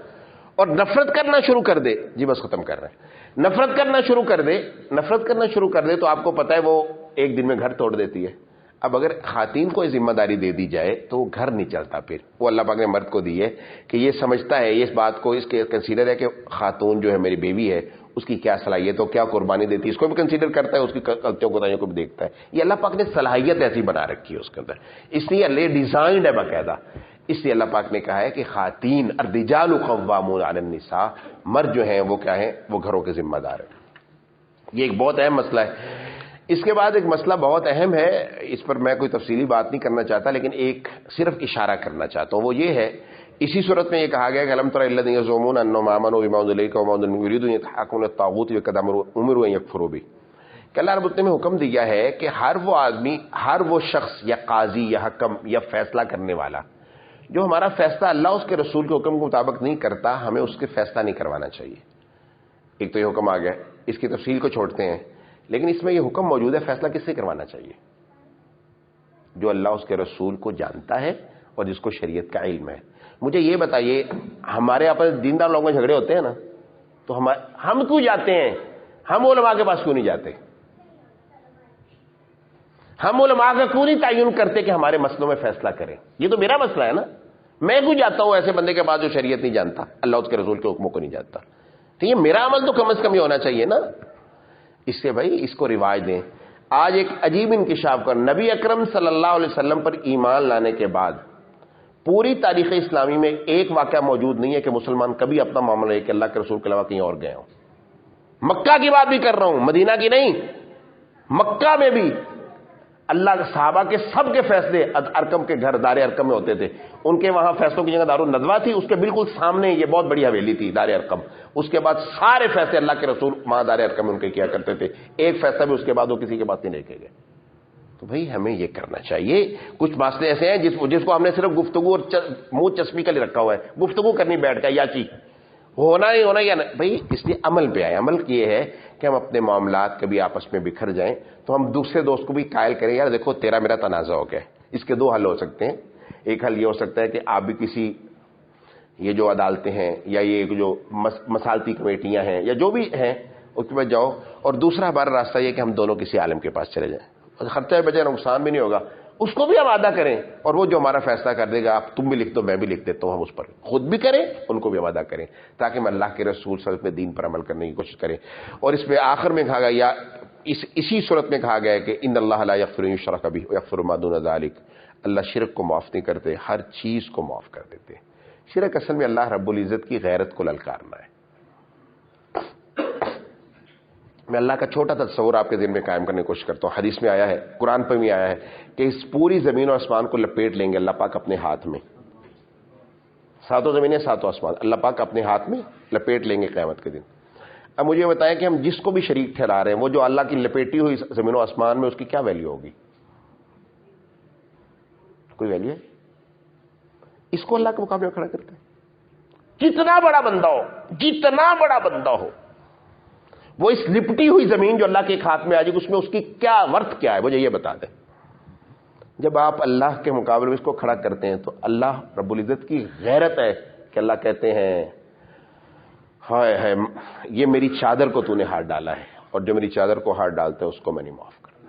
اور نفرت کرنا شروع کر دے، جی بس ختم کر رہے ہیں، نفرت کرنا شروع کر دے تو آپ کو پتہ ہے وہ ایک دن میں گھر توڑ دیتی ہے. اب اگر خواتین کو یہ ذمہ داری دے دی جائے تو وہ گھر نہیں چلتا. پھر وہ اللہ پاک نے مرد کو دی ہے کہ یہ سمجھتا ہے، یہ اس بات کو اس کے کنسیڈر ہے کہ خاتون جو ہے میری بیوی ہے، اس کی کیا صلاحیت ہو، کیا قربانی دیتی ہے، اس کو بھی کنسیڈر کرتا ہے، اس کی غلطیوں کوتاہیوں کو بھی دیکھتا ہے. یہ اللہ پاک نے صلاحیت ایسی بنا رکھی ہے اس کے اندر، اس لیے اللہ ڈیزائنڈ ہے باقاعدہ. اس لیے اللہ پاک نے کہا ہے کہ خواتین الرجال قوامون علی النساء، مرد جو ہیں وہ کیا ہیں، وہ گھروں کے ذمہ دار ہیں. یہ ایک بہت اہم مسئلہ ہے. اس کے بعد ایک مسئلہ بہت اہم ہے، اس پر میں کوئی تفصیلی بات نہیں کرنا چاہتا لیکن ایک صرف اشارہ کرنا چاہتا ہوں. وہ یہ ہے، اسی صورت میں یہ کہا گیا کہ الم تر الذین یزعمون انهم آمنوا بما انزل الیک وما انزل یریدون یتحاکمون الى الطاغوت وقد امروا ان یکفروا به. کہ اللہ رب العزت نے حکم دیا ہے کہ ہر وہ آدمی، ہر وہ شخص یا قاضی یا حکم یا فیصلہ کرنے والا جو ہمارا فیصلہ اللہ اس کے رسول کے حکم کے مطابق نہیں کرتا، ہمیں اس کے فیصلہ نہیں کروانا چاہیے. ایک تو یہ حکم آ گیا، اس کی تفصیل کو چھوڑتے ہیں، لیکن اس میں یہ حکم موجود ہے فیصلہ کس سے کروانا چاہیے؟ جو اللہ اس کے رسول کو جانتا ہے اور جس کو شریعت کا علم ہے. مجھے یہ بتائیے، ہمارے آپس دیندار لوگوں میں جھگڑے ہوتے ہیں نا، تو ہم کیوں جاتے ہیں؟ ہم علماء کے پاس کیوں نہیں جاتے؟ ہم علماء کا کیوں نہیں تعین کرتے کہ ہمارے مسئلوں میں فیصلہ کریں؟ یہ تو میرا مسئلہ ہے نا. میں کیوں جاتا ہوں ایسے بندے کے پاس جو شریعت نہیں جانتا، اللہ اس کے رسول کے حکموں کو نہیں جانتا؟ تو یہ میرا عمل تو کم از کم یہ ہونا چاہیے نا. اس سے بھائی اس کو رواج دیں. آج ایک عجیب انکشاف کر، نبی اکرم صلی اللہ علیہ وسلم پر ایمان لانے کے بعد پوری تاریخ اسلامی میں ایک واقعہ موجود نہیں ہے کہ مسلمان کبھی اپنا معاملہ ہے کہ اللہ کے رسول کے علاوہ کہیں اور گئے ہوں. مکہ کی بات بھی کر رہا ہوں، مدینہ کی نہیں. مکہ میں بھی اللہ کے صحابہ کے سب کے فیصلے ارکم کے گھر دار ارکم میں ہوتے تھے. ان کے وہاں فیصلوں کی جگہ دار الندوہ تھی، اس کے بالکل سامنے یہ بہت بڑی حویلی تھی دار ارکم. اس کے بعد سارے فیصلے اللہ کے رسول وہاں دار ارکم میں ان کے کیا کرتے تھے. ایک فیصلہ بھی اس کے بعد وہ کسی کے پاس نہیں لے کے گئے. تو بھائی ہمیں یہ کرنا چاہیے. کچھ مسئلے ایسے ہیں جس کو ہم نے صرف گفتگو اور منہ چسپی کے لیے رکھا ہوا ہے. گفتگو کرنی بیٹھ کا یا چی ہونا نہیں ہونا یا نہیں بھائی، اس لیے عمل پہ آئے. عمل یہ ہے کہ ہم اپنے معاملات کبھی آپس میں بکھر جائیں تو ہم دوسرے دوست کو بھی قائل کریں، یار دیکھو تیرا میرا تنازع ہو گیا. اس کے دو حل ہو سکتے ہیں. ایک حل یہ ہو سکتا ہے کہ آپ بھی کسی یہ جو عدالتیں ہیں یا یہ جو مسالتی کمیٹیاں ہیں یا جو بھی ہیں اس کے پاس جاؤ، اور دوسرا ہمارا راستہ یہ کہ ہم دونوں کسی عالم کے پاس چلے جائیں. خرچہ بجائے نقصان بھی نہیں ہوگا، اس کو بھی ہم وعدہ کریں اور وہ جو ہمارا فیصلہ کر دے گا، آپ تم بھی لکھ دو میں بھی لکھ دیتا ہوں، ہم اس پر خود بھی کریں ان کو بھی وعدہ کریں تاکہ ہم اللہ کے رسول صلی اللہ علیہ وسلم دین پر عمل کرنے کی کوشش کریں. اور اس میں آخر میں کہا گیا یا اسی صورت میں کہا گیا ہے کہ ان اللہ لا یغفر ان یشرک بہ ویغفر ما دون ذلک. اللہ شرک کو معاف نہیں کرتے، ہر چیز کو معاف کر دیتے. شرک اصل میں اللہ رب العزت کی غیرت کو للکارنا ہے. میں اللہ کا چھوٹا سا تصور آپ کے ذہن میں قائم کرنے کی کوشش کرتا ہوں. حدیث میں آیا ہے، قرآن پر بھی آیا ہے کہ اس پوری زمین و آسمان کو لپیٹ لیں گے اللہ پاک اپنے ہاتھ میں. ساتوں زمینیں ساتوں آسمان اللہ پاک اپنے ہاتھ میں لپیٹ لیں گے قیامت کے دن. اب مجھے بتائیں کہ ہم جس کو بھی شریک ٹھہرا رہے ہیں وہ جو اللہ کی لپیٹی ہوئی زمین و آسمان میں، اس کی کیا ویلیو ہوگی؟ کوئی ویلیو ہے؟ اس کو اللہ کے مقابلے میں کھڑا کرتے ہیں. جتنا بڑا بندہ ہو وہ اس لپٹی ہوئی زمین جو اللہ کے ایک ہاتھ میں آ جائے اس میں اس کی کیا ورتھ کیا ہے، مجھے یہ بتا دیں. جب آپ اللہ کے مقابلے میں اس کو کھڑا کرتے ہیں تو اللہ رب العزت کی غیرت ہے کہ اللہ کہتے ہیں ہائے ہائے یہ میری چادر کو تو نے ہاتھ ڈالا ہے، اور جو میری چادر کو ہاتھ ڈالتا ہے اس کو میں نہیں معاف کرنا.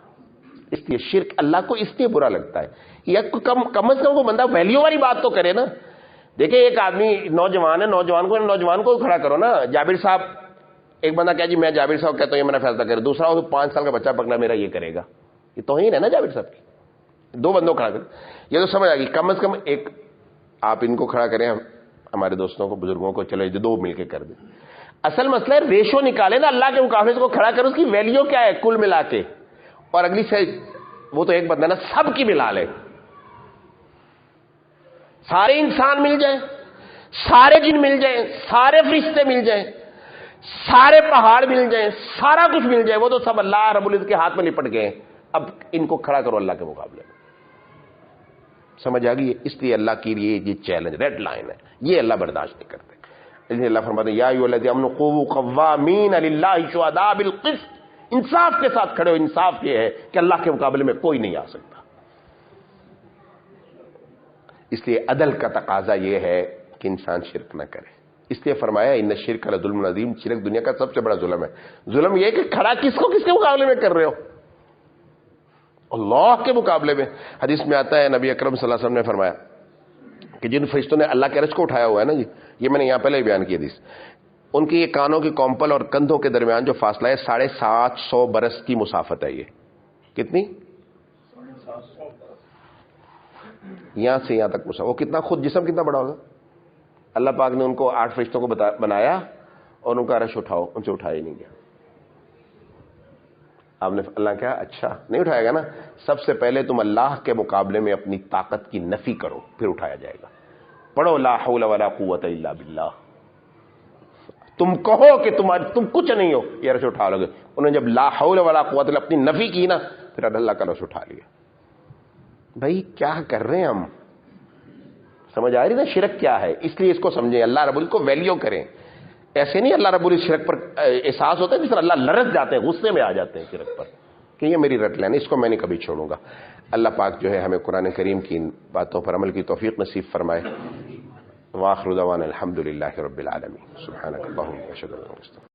اس لیے شرک اللہ کو اس لیے برا لگتا ہے. یا کم از کم وہ بندہ ویلیو والی بات تو کرے نا. دیکھیں ایک آدمی نوجوان ہے، نوجوان کو کھڑا کرو نا. جابر صاحب، ایک بندہ کہا جی میں جابر صاحب کہتا ہوں یہ میرا فیصلہ کرے، دوسرا وہ 5 سال کا بچہ پکڑا میرا یہ کرے گا. یہ توہین ہے نا جابر صاحب کی. دو بندوں کھڑا کریں، یہ تو سمجھ آ گئی. کم از کم ایک آپ ان کو کھڑا کریں، ہمارے دوستوں کو بزرگوں کو، چلے دو مل کے کر دیں. اصل مسئلہ ہے ریشو نکالے نا اللہ کے مقابلے کو کھڑا کرو، اس کی ویلیو کیا ہے کل ملا کے. اور اگلی سے وہ تو ایک بندہ نا سب کی ملا لے، سارے انسان مل جائیں، سارے جن مل جائیں، سارے فرشتے مل جائیں، سارے پہاڑ مل جائیں، سارا کچھ مل جائے، وہ تو سب اللہ رب العزت کے ہاتھ میں لپٹ گئے. اب ان کو کھڑا کرو اللہ کے مقابلے میں. سمجھ آ گئی؟ اس لیے اللہ کے لیے یہ چیلنج ریڈ لائن ہے، یہ اللہ برداشت نہیں کرتے. اس لیے اللہ فرماتے ہیں یا ایھا الذین آمنوا قوموا قوامین للہ شہداء بالقسط. انصاف کے ساتھ کھڑے ہو. انصاف یہ ہے کہ اللہ کے مقابلے میں کوئی نہیں آ سکتا. اس لیے عدل کا تقاضا یہ ہے کہ انسان شرک نہ کرے. اس لیے فرمایا ان الشرک لظلم عظیم. شرک دنیا کا سب سے بڑا ظلم ہے. ظلم یہ کہ کھڑا کس کو کس کے مقابلے میں کر رہے ہو؟ اللہ کے مقابلے میں. حدیث میں آتا ہے نبی اکرم صلی اللہ علیہ وسلم نے فرمایا کہ جن فرشتوں نے اللہ کے عرش کو اٹھایا ہوا ہے نا جی، یہ میں نے یہاں پہلے ہی بیان کی حدیث، ان کی یہ کانوں کی کومپل اور کندھوں کے درمیان جو فاصلہ ہے 750 برس کی مسافت ہے. یہ کتنی؟ یہاں سے یہاں تک مسافت. وہ کتنا خود جسم کتنا بڑا ہوگا. اللہ پاک نے ان کو 8 فرشتوں کو بنایا اور ان کا عرش اٹھاؤ، ان سے اٹھایا ہی نہیں گیا. آپ نے اللہ کیا اچھا نہیں اٹھائے گا نا. سب سے پہلے تم اللہ کے مقابلے میں اپنی طاقت کی نفی کرو، پھر اٹھایا جائے گا. پڑھو لا حول ولا قوت الا باللہ. تم کہو کہ تم کچھ نہیں ہو، یہ عرش اٹھا لو گے. انہوں نے جب لا حول ولا قوت الا اپنی نفی کی نا، پھر اللہ کا عرش اٹھا لیا. بھائی کیا کر رہے ہیں ہم؟ سمجھ آ رہی نا شرک کیا ہے؟ اس لیے اس کو سمجھیں، اللہ رب العزت کو ویلیو کریں. ایسے نہیں اللہ رب العزت شرک پر احساس ہوتا ہے جس طرح اللہ لرز جاتے ہیں، غصے میں آ جاتے ہیں شرک پر کہ یہ میری رٹ لینا، اس کو میں نہیں کبھی چھوڑوں گا. اللہ پاک جو ہے ہمیں قرآن کریم کی ان باتوں پر عمل کی توفیق نصیب فرمائے. وآخر دعوانا الحمد للہ رب العالمین. سبحانک اللہم و بحمدک.